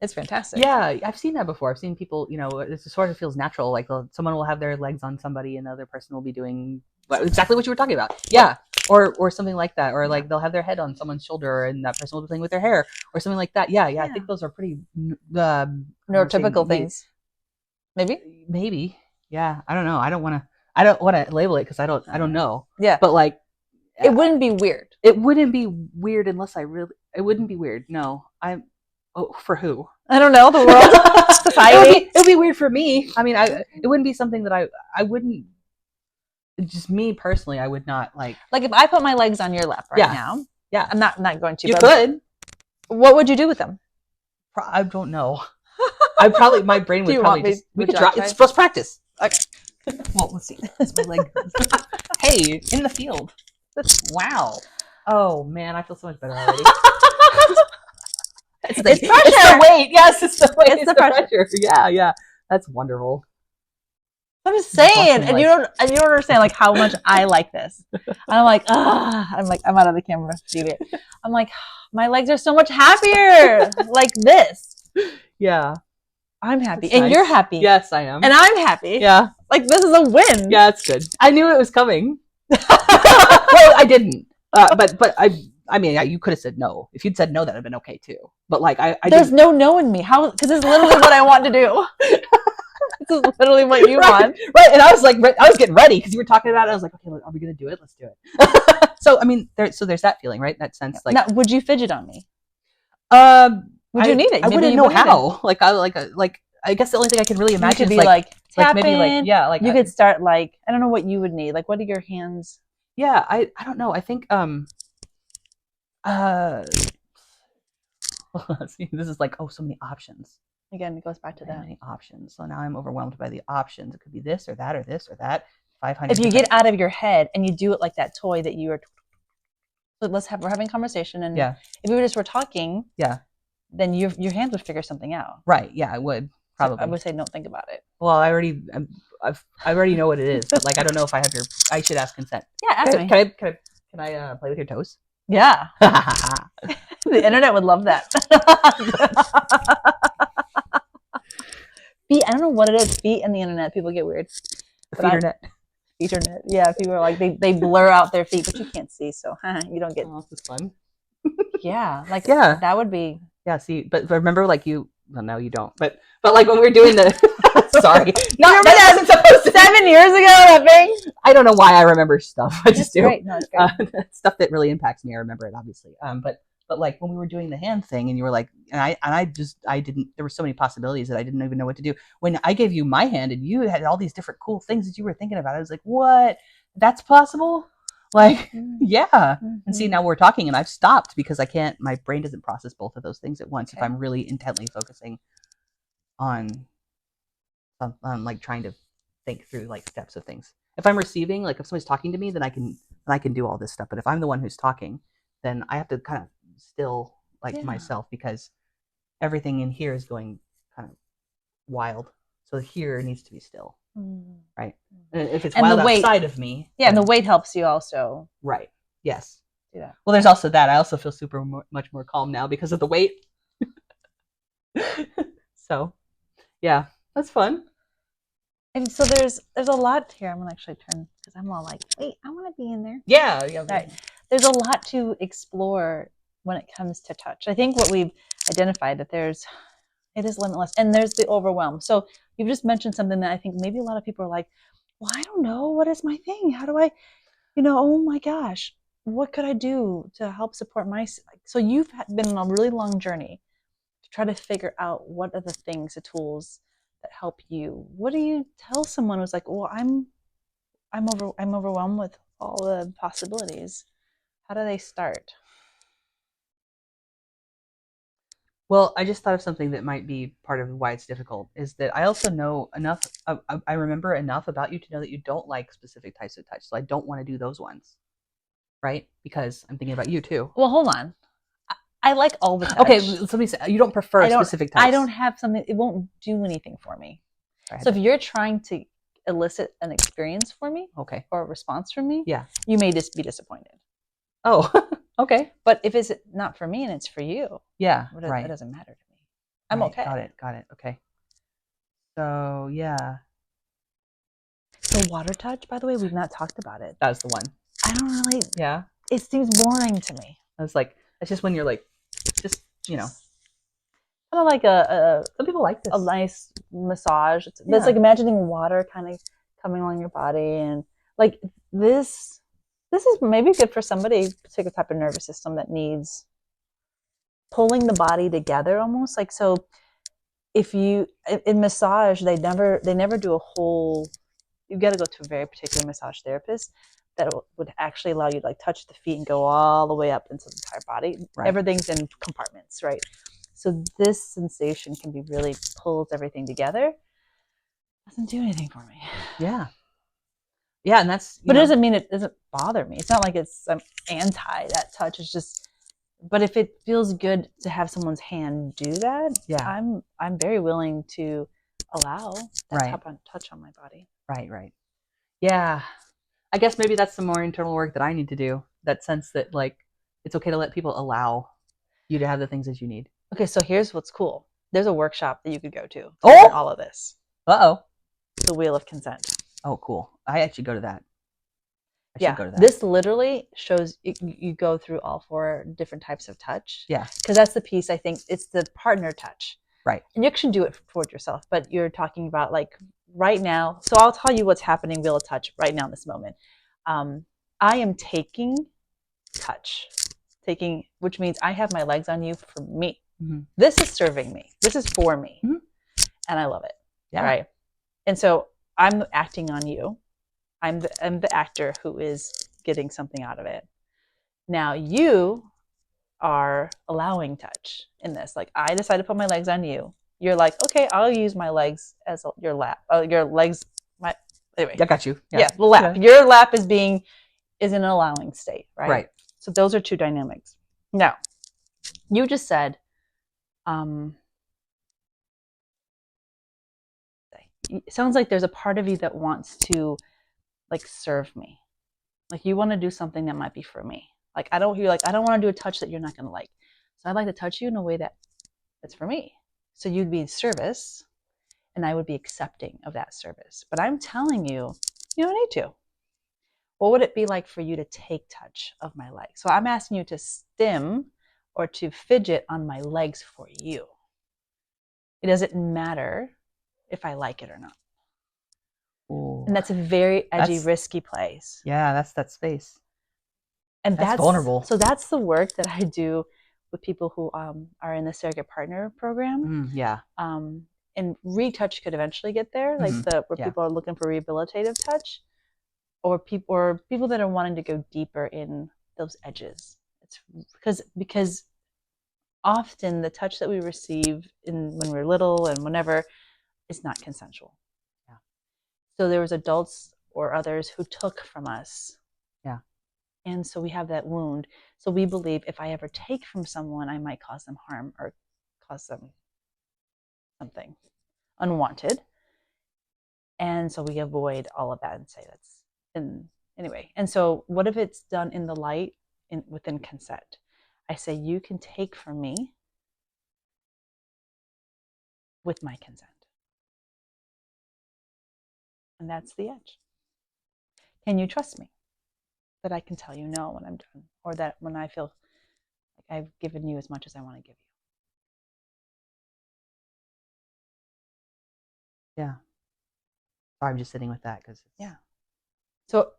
It's fantastic. Yeah, I've seen that before. I've seen people, it sort of feels natural. Like someone will have their legs on somebody and the other person will be doing exactly what you were talking about. Yeah. Or something like that. Or like they'll have their head on someone's shoulder and that person will be playing with their hair or something like that. Yeah. I think those are pretty neurotypical things. Maybe. Yeah. I don't know. I don't want to label it because I don't know. Yeah. But like it wouldn't be weird. It wouldn't be weird unless it wouldn't be weird. No. For who? I don't know. The world, society. It would be weird for me. I mean, it wouldn't be something that I wouldn't. Just me personally, I would not like. Like if I put my legs on your lap right now. Yeah, I'm not going to. You could. What would you do with them? I don't know. My brain would probably just. We could try. Let's practice. Okay. Well, let's see. That's my leg. Hey, in the field. Wow. Oh man, I feel so much better already. It's pressure. It's the weight. Yes, it's the weight. It's the pressure. Yeah. That's wonderful. I'm just saying, and you don't understand like how much I like this. And I'm like, I'm out of the camera. I'm like, my legs are so much happier like this. Yeah, I'm happy, and you're happy. Yes, I am, and I'm happy. Yeah, like this is a win. Yeah, it's good. I knew it was coming. Well, I didn't, but I mean, you could have said no. If you'd said no, that'd have been okay too. But like, there's no no in me. How? Because it's literally what I want to do. This is literally what you want, right? And I was like, I was getting ready because you were talking about it. I was like, okay, are we gonna do it? Let's do it. So I mean, there's that feeling, right? That sense, like, now, would you fidget on me? Would you need it? I wouldn't know how. Like, I guess the only thing I can really imagine is like tapping. Maybe like like you could start like I don't know what you would need. Like, what are your hands? Yeah, I don't know. I think see, this is like, oh, so many options. Again, it goes back to that. Many options. So now I'm overwhelmed by the options. It could be this or that or this or that. 500. If you get out of your head and you do it like that toy that you were. So we're having a conversation, and if we were talking, then your hands would figure something out. Right. Yeah, I would probably. So I would say don't think about it. Well, I already know what it is, but like I don't know if I have I should ask consent. Yeah, ask me. Can I play with your toes? Yeah. The internet would love that. Feet, I don't know what it is. Feet and the internet, people get weird. The feeternet. Feeternet. Yeah, people are like they blur out their feet, but you can't see, so you don't get. Oh, this is fun. That would be. Yeah. See, but remember, like you. Well, no, you don't. But like when we were doing the. Sorry, that wasn't supposed to. 7 years ago, that thing. I don't know why I remember stuff. I just do. Great. No, it's great. Stuff that really impacts me, I remember it obviously. But like when we were doing the hand thing, and you were like, and I didn't. There were so many possibilities that I didn't even know what to do. When I gave you my hand, and you had all these different cool things that you were thinking about, I was like, what? That's possible? Like, yeah. Mm-hmm. And see, now we're talking, and I've stopped because I can't. My brain doesn't process both of those things at once. Okay. If I'm really intently focusing on like trying to think through like steps of things. If I'm receiving, like if somebody's talking to me, then I can do all this stuff. But if I'm the one who's talking, then I have to kind of still myself, because everything in here is going kind of wild. So here needs to be still, right? And if it's wild outside of me, and the weight helps you also, right? Yes. Yeah. Well, there's also that. I also feel much more calm now because of the weight. So, yeah, that's fun. And so there's a lot here. I'm gonna actually turn because I'm all like, wait, I want to be in there. Yeah. Right. There's a lot to explore when it comes to touch. I think what we've identified that it is limitless, and there's the overwhelm. So you've just mentioned something that I think maybe a lot of people are like, well, I don't know, what is my thing? How do I, oh my gosh, what could I do to help support so you've been on a really long journey to try to figure out what are the things, the tools that help you. What do you tell someone who's like, well, I'm overwhelmed with all the possibilities? How do they start? Well, I just thought of something that might be part of why it's difficult is that I also know enough. I remember enough about you to know that you don't like specific types of touch. So I don't want to do those ones, right? Because I'm thinking about you too. Well, hold on. I like all the touch. Okay, somebody said you don't prefer specific types. I don't have something. It won't do anything for me. So if you're trying to elicit an experience for me, okay, or a response from me, yeah, you may just be disappointed. Oh, okay. But if it's not for me and it's for you, Yeah, it doesn't matter to me. I'm okay. Got it. Okay. So yeah. So water touch, by the way, we've not talked about it. That's the one. I don't really. Yeah. It seems boring to me. It's like it's just when you're like, just you know, kind of like some people like this. A nice massage. It's Yeah. like imagining water kind of coming along your body, and like this is maybe good for somebody, particular type of nervous system that needs pulling the body together almost. Like, so if you in massage, they never do a whole. You got to go to a very particular massage therapist that would actually allow you to like touch the feet and go all the way up into the entire body. Right. Everything's in compartments, right? So this sensation can be really pulls everything together. Doesn't do anything for me. Yeah. Yeah, and that's. But it doesn't mean it doesn't bother me. It's not like I'm anti that touch. It's just. But if it feels good to have someone's hand do that, yeah, I'm very willing to allow that touch on my body. Right. Yeah. I guess maybe that's some more internal work that I need to do. That sense that like it's okay to let people allow you to have the things that you need. Okay, so here's what's cool. There's a workshop that you could go to learn all of this. The Wheel of Consent. Oh, cool. I actually go to that. This literally shows you go through all 4 different types of touch. Yeah. Because that's the piece, I think, it's the partner touch. Right. And you can do it toward yourself, but you're talking about like right now. So I'll tell you what's happening, Wheel of Touch, right now in this moment. I am taking touch, which means I have my legs on you for me. Mm-hmm. This is serving me. This is for me. Mm-hmm. And I love it. Yeah. Right. And so I'm acting on you. I'm the actor who is getting something out of it. Now you are allowing touch in this. Like I decide to put my legs on you. You're like, okay, I'll use my legs as your lap. Your legs, anyway. I got you. Yeah, the lap. Yeah. Your lap is in an allowing state, right? Right. So those are 2 dynamics. Now, you just said, it sounds like there's a part of you that wants to like serve me. Like you want to do something that might be for me. Like I don't want to do a touch that you're not going to like. So I'd like to touch you in a way that it's for me. So you'd be in service and I would be accepting of that service. But I'm telling you, you don't need to. What would it be like for you to take touch of my legs? So I'm asking you to stim or to fidget on my legs for you. It doesn't matter if I like it or not. Ooh. And that's a very edgy, risky place. Yeah, that's that space. And that's vulnerable. So that's the work that I do with people who are in the Surrogate Partner program. Yeah. And ReTouch could eventually get there, like where people are looking for rehabilitative touch, or people that are wanting to go deeper in those edges. It's because often the touch that we receive when we're little and whenever is not consensual. Yeah. So there was adults or others who took from us. Yeah. And so we have that wound. So we believe if I ever take from someone, I might cause them harm or cause them something unwanted. And so we avoid all of that and say anyway. And so what if it's done in the light within consent? I say, you can take from me with my consent. And that's the edge. Can you trust me that I can tell you no when I'm done, or that when I feel like I've given you as much as I want to give you? Yeah. Sorry, I'm just sitting with that because So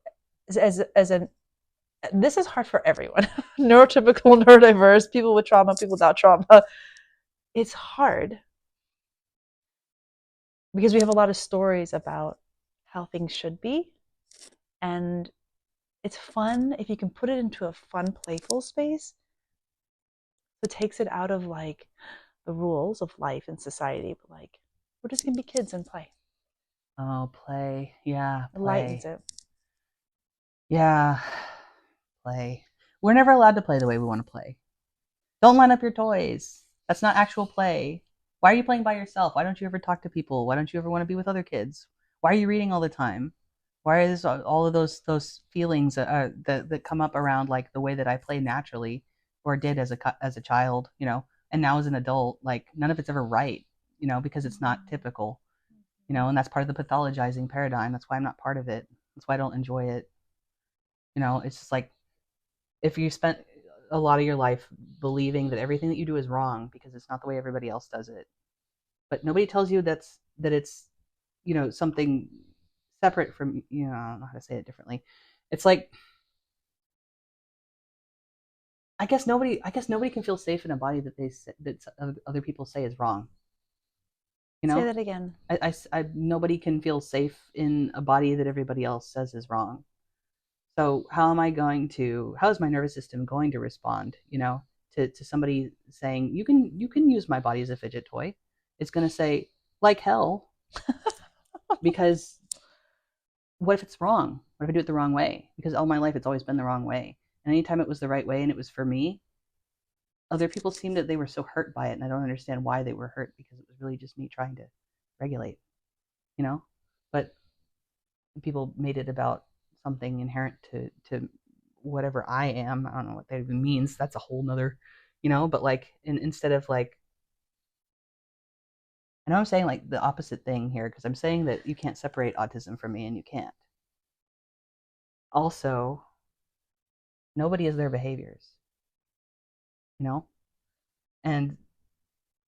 this is hard for everyone. Neurotypical, neurodiverse, people with trauma, people without trauma. It's hard because we have a lot of stories about how things should be. And it's fun if you can put it into a fun, playful space. It takes it out of like, the rules of life and society, but like we're just gonna be kids and play. Oh, play. Yeah, It play. lightens it. Yeah, play. We're never allowed to play the way we want to play. Don't line up your toys. That's not actual play. Why are you playing by yourself? Why don't you ever talk to people? Why don't you ever want to be with other kids? Why are you reading all the time? Why are all of those feelings that come up around like the way that I play naturally or did as a child, and now as an adult, like none of it's ever right, because it's not typical, and that's part of the pathologizing paradigm. That's why I'm not part of it. That's why I don't enjoy it. It's just like if you spent a lot of your life believing that everything that you do is wrong because it's not the way everybody else does it, but nobody tells you that it's something separate from, I don't know how to say it differently. It's like I guess nobody can feel safe in a body that other people say is wrong. Say that again. Nobody can feel safe in a body that everybody else says is wrong. So how is my nervous system going to respond, to somebody saying, you can use my body as a fidget toy? It's going to say, like hell, because what if it's wrong? What if I do it the wrong way? Because all my life it's always been the wrong way. And anytime it was the right way and it was for me, other people seemed that they were so hurt by it, and I don't understand why they were hurt, because it was really just me trying to regulate, But people made it about something inherent to whatever I am. I don't know what that even means. That's a whole nother, but like instead of like, I know I'm saying like the opposite thing here, because I'm saying that you can't separate autism from me, and you can't. Also, nobody is their behaviors, and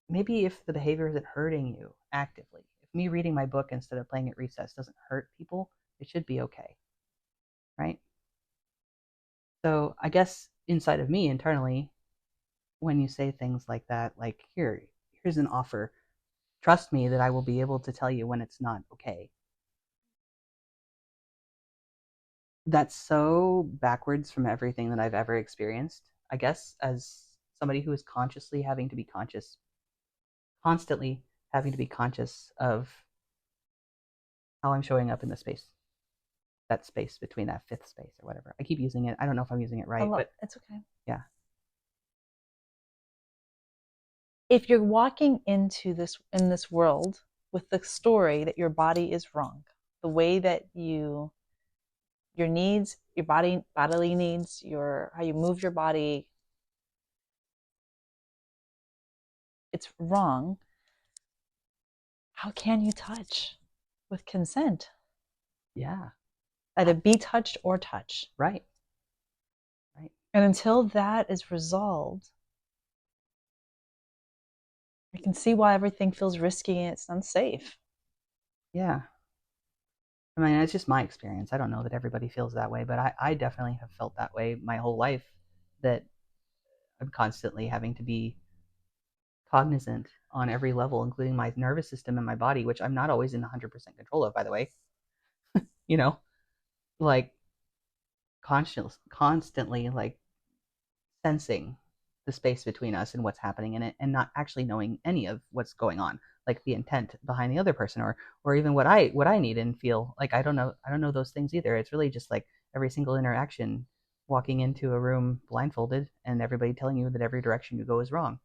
maybe if the behavior isn't hurting you actively, if me reading my book instead of playing at recess doesn't hurt people, it should be okay, right? So I guess inside of me internally, when you say things like that, like here's an offer, trust me that I will be able to tell you when it's not okay. That's so backwards from everything that I've ever experienced. I guess as somebody who is constantly having to be conscious of how I'm showing up in the space, that space between that fifth space or whatever. I keep using it. I don't know if I'm using it right, but it's okay. yeah. If you're walking in this world with the story that your body is wrong, the way that your needs, your bodily needs, how you move your body, it's wrong, how can you touch with consent? Yeah. Either be touched or touch. Right. And until that is resolved, I can see why everything feels risky and it's unsafe. Yeah. I mean, it's just my experience. I don't know that everybody feels that way, but I definitely have felt that way my whole life, that I'm constantly having to be cognizant on every level, including my nervous system and my body, which I'm not always in 100% control of, by the way. Like constantly like sensing the space between us and what's happening in it, and not actually knowing any of what's going on, like the intent behind the other person, or even what I need and feel. Like I don't know those things either. It's really just like every single interaction, walking into a room blindfolded and everybody telling you that every direction you go is wrong.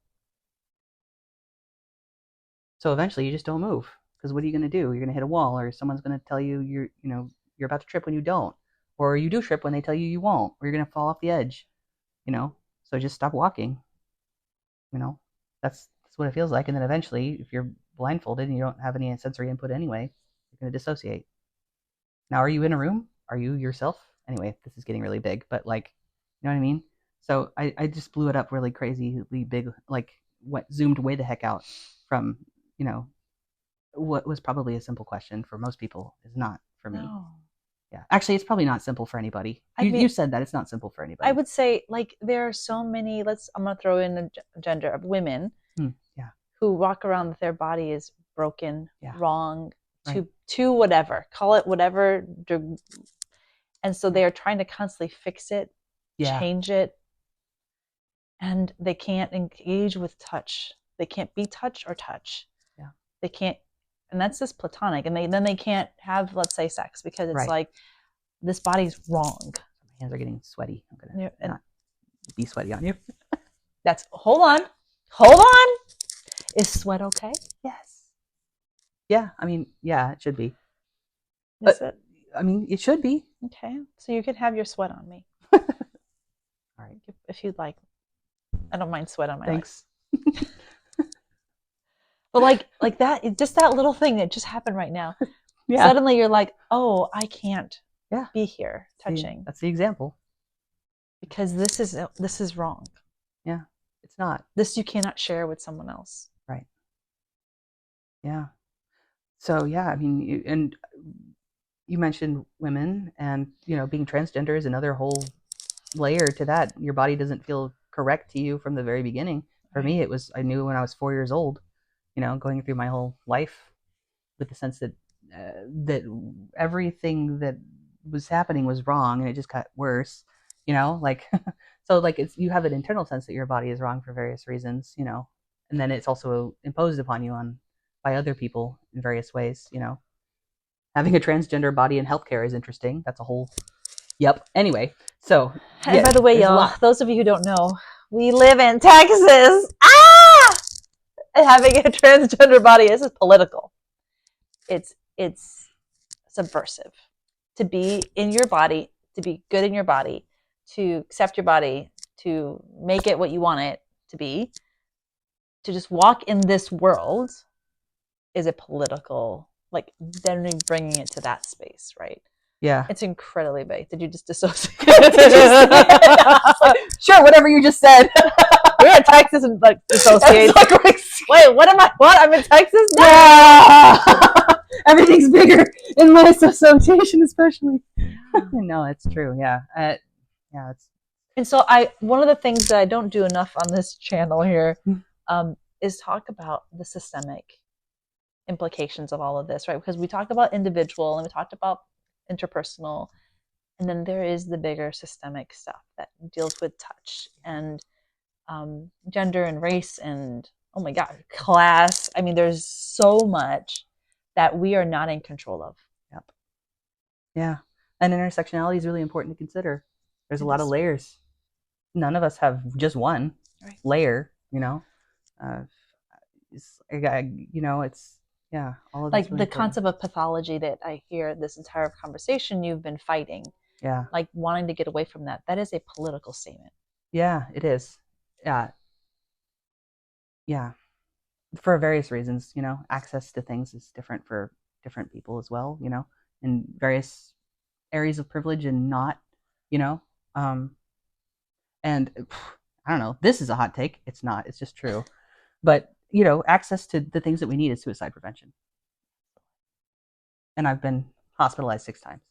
So eventually you just don't move, because what are you going to do? You're going to hit a wall, or someone's going to tell you you're about to trip when you don't, or you do trip when they tell you you won't, or you're going to fall off the edge. So just stop walking. That's what it feels like. And then eventually, if you're blindfolded and you don't have any sensory input anyway, you're going to dissociate. Now, are you in a room? Are you yourself? Anyway, this is getting really big, but like, you know what I mean? So I just blew it up really crazily big, like zoomed way the heck out from, what was probably a simple question for most people is not for me. No. Yeah. Actually, it's probably not simple for anybody. You said that it's not simple for anybody. I would say, like, there are so many, I'm going to throw in a gender of women who walk around with their body is broken, wrong, to whatever, call it whatever. And so they are trying to constantly fix it, change it, and they can't engage with touch. They can't be touched or touch. Yeah. They can't, and that's just platonic. And then they can't have, let's say, sex because it's like, this body's wrong. My hands are getting sweaty. I'm gonna and not be sweaty on you. That's, hold on. Is sweat okay? Yes. Yeah, I mean, yeah, it should be. Is it? I mean, it should be. Okay, so you could have your sweat on me. All right. If you'd like. I don't mind sweat on my Thanks. legs. But like that, just that little thing that just happened right now. Yeah. Suddenly you're like, oh, I can't be here touching. That's the example. Because this is wrong. Yeah, it's not. This you cannot share with someone else. Right. Yeah. So yeah, I mean, you mentioned women, and being transgender is another whole layer to that. Your body doesn't feel correct to you from the very beginning. For me, I knew when I was 4 years old, going through my whole life with the sense that that everything that was happening was wrong, and it just got worse. So it's, you have an internal sense that your body is wrong for various reasons, and then it's also imposed upon you by other people in various ways. Having a transgender body in healthcare is interesting. That's a whole anyway. So, and by the way, y'all, those of you who don't know, we live in Texas. And having a transgender body, this is political. It's subversive. To be in your body, to be good in your body, to accept your body, to make it what you want it to be, to just walk in this world is a political, then bringing it to that space, right? Yeah. It's incredibly big. Did you just dissociate? Sure, whatever you just said. We're in Texas and dissociate. Wait, what am I? What? I'm in Texas now? Yeah. Everything's bigger in my association, especially. No, it's true. Yeah. It's. And so one of the things that I don't do enough on this channel here is talk about the systemic implications of all of this, right? Because we talk about individual and we talked about interpersonal, and then there is the bigger systemic stuff that deals with touch and gender and race and, oh my God, class. I mean, there's so much that we are not in control of. Yep. Yeah. And intersectionality is really important to consider. There's a lot of layers. None of us have just one layer, it's, all of like really the important. concept of pathology that I hear this entire conversation you've been fighting. Yeah. Like wanting to get away from that. That is a political statement. Yeah, it is. Yeah. For various reasons, access to things is different for different people as well, in various areas of privilege and not, and I don't know, this is a hot take. It's not, it's just true. But, access to the things that we need is suicide prevention. And I've been hospitalized 6 times.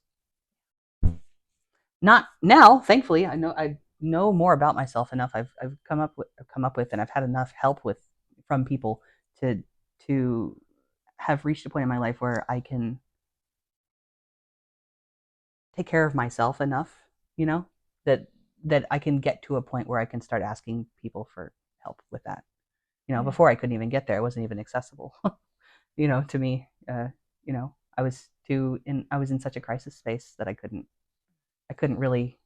Not now, thankfully. I know more about myself enough. I've come up with, and I've had enough help from people to have reached a point in my life where I can take care of myself enough, that I can get to a point where I can start asking people for help with that. Before I couldn't even get there. I wasn't even accessible, to me. I was in such a crisis space that I couldn't really,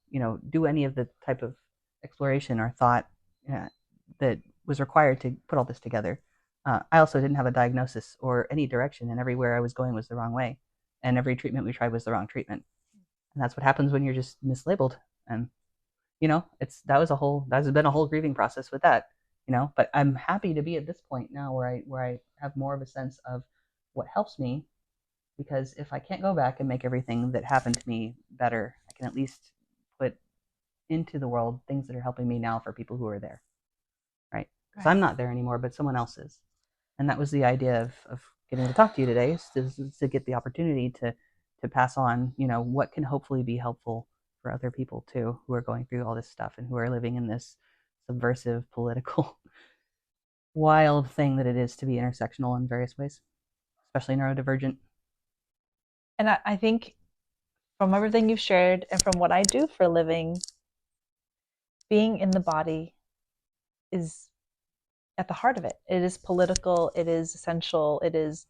do any of the type of exploration or thought that was required to put all this together. I also didn't have a diagnosis or any direction, and everywhere I was going was the wrong way, and every treatment we tried was the wrong treatment. And that's what happens when you're just mislabeled. And that's been a whole grieving process with that. But I'm happy to be at this point now where I have more of a sense of what helps me, because if I can't go back and make everything that happened to me better, I can at least put into the world things that are helping me now for people who are there, right? Because I'm not there anymore, but someone else is. And that was the idea of getting to talk to you today, is to get the opportunity to pass on, what can hopefully be helpful for other people too, who are going through all this stuff and who are living in this subversive, political, wild thing that it is to be intersectional in various ways, especially neurodivergent. And I think from everything you've shared and from what I do for a living, being in the body is at the heart of it. It is political. It is essential. It is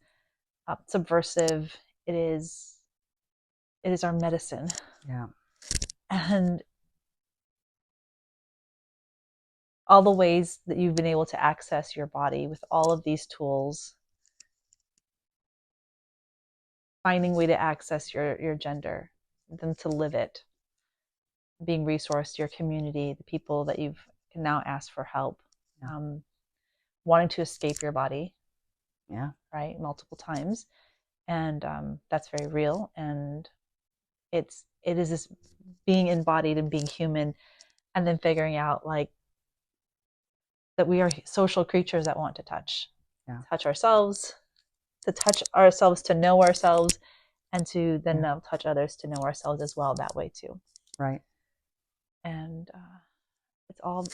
subversive. It is our medicine. Yeah. And all the ways that you've been able to access your body with all of these tools, finding a way to access your gender, then to live it, being resourced, your community, the people that you've can now ask for help, wanting to escape your body, right, multiple times, and that's very real. And it is this being embodied and being human, and then figuring out like that we are social creatures that want to touch ourselves, to know ourselves, and to then touch others to know ourselves as well that way too. Right. And it's all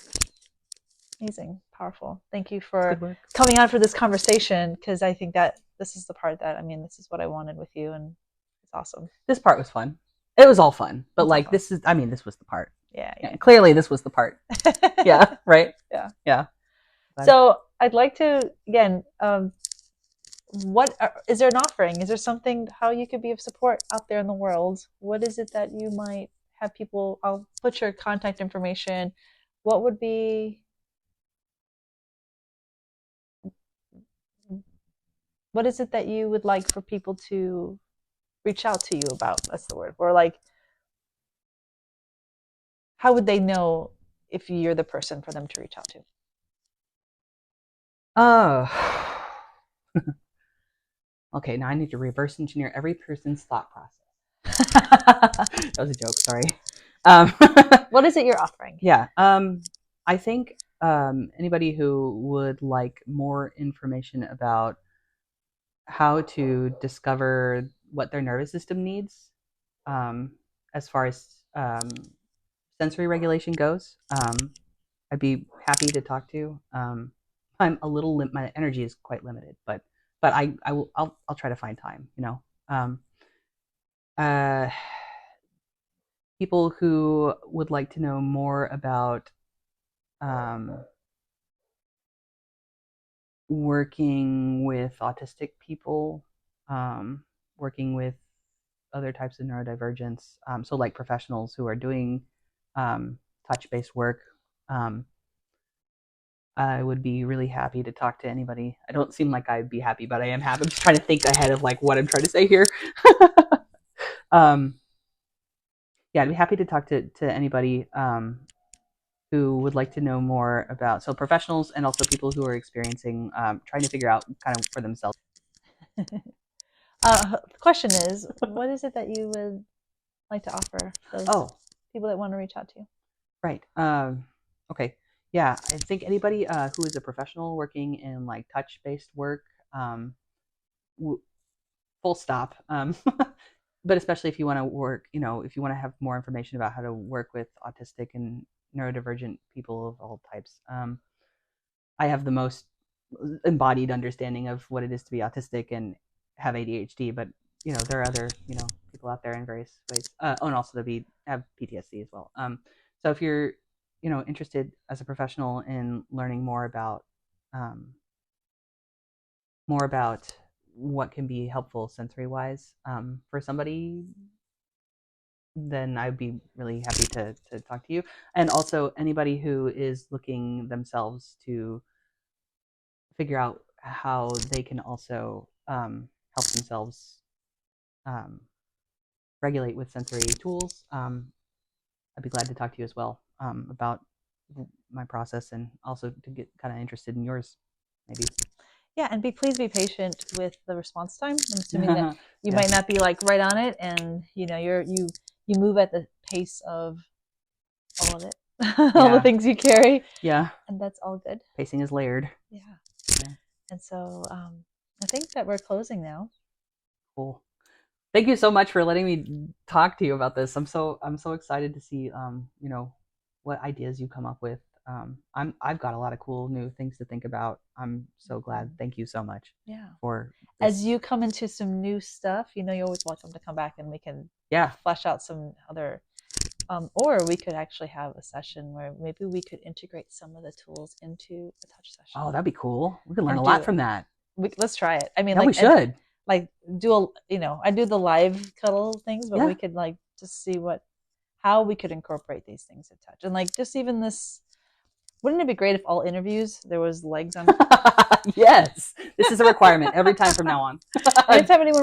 amazing, powerful. Thank you for coming on for this conversation, because I think that this is the part that, I mean, this is what I wanted with you, and it's awesome. This part was fun. It was all fun, but like this is, I mean, this was the part. Yeah. Clearly, this was the part. Yeah. Right. Yeah. So I'd like to again. Is there an offering? Is there something how you could be of support out there in the world? What is it that you might have people? I'll put your contact information. What would be? What is it that you would like for people to reach out to you about? That's the word. Or like, how would they know if you're the person for them to reach out to? Oh. Okay, now I need to reverse engineer every person's thought process. That was a joke, sorry. What is it you're offering? Yeah. I think anybody who would like more information about how to discover what their nervous system needs as far as sensory regulation goes, I'd be happy to talk to. I'm a little my energy is quite limited, but I'll try to find time, you know. People who would like to know more about working with autistic people, working with other types of neurodivergence, so like professionals who are doing touch-based work, I would be really happy to talk to anybody. I don't seem like I'd be happy, but I am happy. I'm just trying to think ahead of like what I'm trying to say here. Yeah, I'd be happy to talk to anybody who would like to know more about, so professionals and also people who are experiencing, trying to figure out kind of for themselves. The question is, what is it that you would like to offer those people that want to reach out to you? Right. Okay. Yeah, I think anybody who is a professional working in like touch-based work, full stop. But especially if you want to work, you know, if you want to have more information about how to work with autistic and neurodivergent people of all types, I have the most embodied understanding of what it is to be autistic and have ADHD. But you know, there are other, you know, people out there in various ways, and also to have PTSD as well. So if you're, you know, interested as a professional in learning more about what can be helpful sensory wise for somebody, then I'd be really happy to talk to you. And also anybody who is looking themselves to figure out how they can also help themselves regulate with sensory tools, I'd be glad to talk to you as well about my process, and also to get kind of interested in yours, maybe. Yeah, and please be patient with the response time. I'm assuming that you might not be like right on it, and you know you move at the pace of all of it, all the things you carry. Yeah, and that's all good. Pacing is layered. Yeah. And so I think that we're closing now. Cool. Thank you so much for letting me talk to you about this. I'm so excited to see you know, what ideas you come up with. I've got a lot of cool new things to think about. I'm so glad. Thank you so much. Yeah. For this. As you come into some new stuff, you know, you're always welcome to come back and we can flesh out some other Or we could actually have a session where maybe we could integrate some of the tools into a touch session. Oh, that'd be cool. We can learn And a lot from that. Let's try it. I mean, Yeah, like we should. like do a, you know, I do the live cuddle things, but Yeah. we could like just see how we could incorporate these things in touch. And like just even this, wouldn't it be great if all interviews there was legs on? Yes, this is a requirement every time from now on. Anytime anyone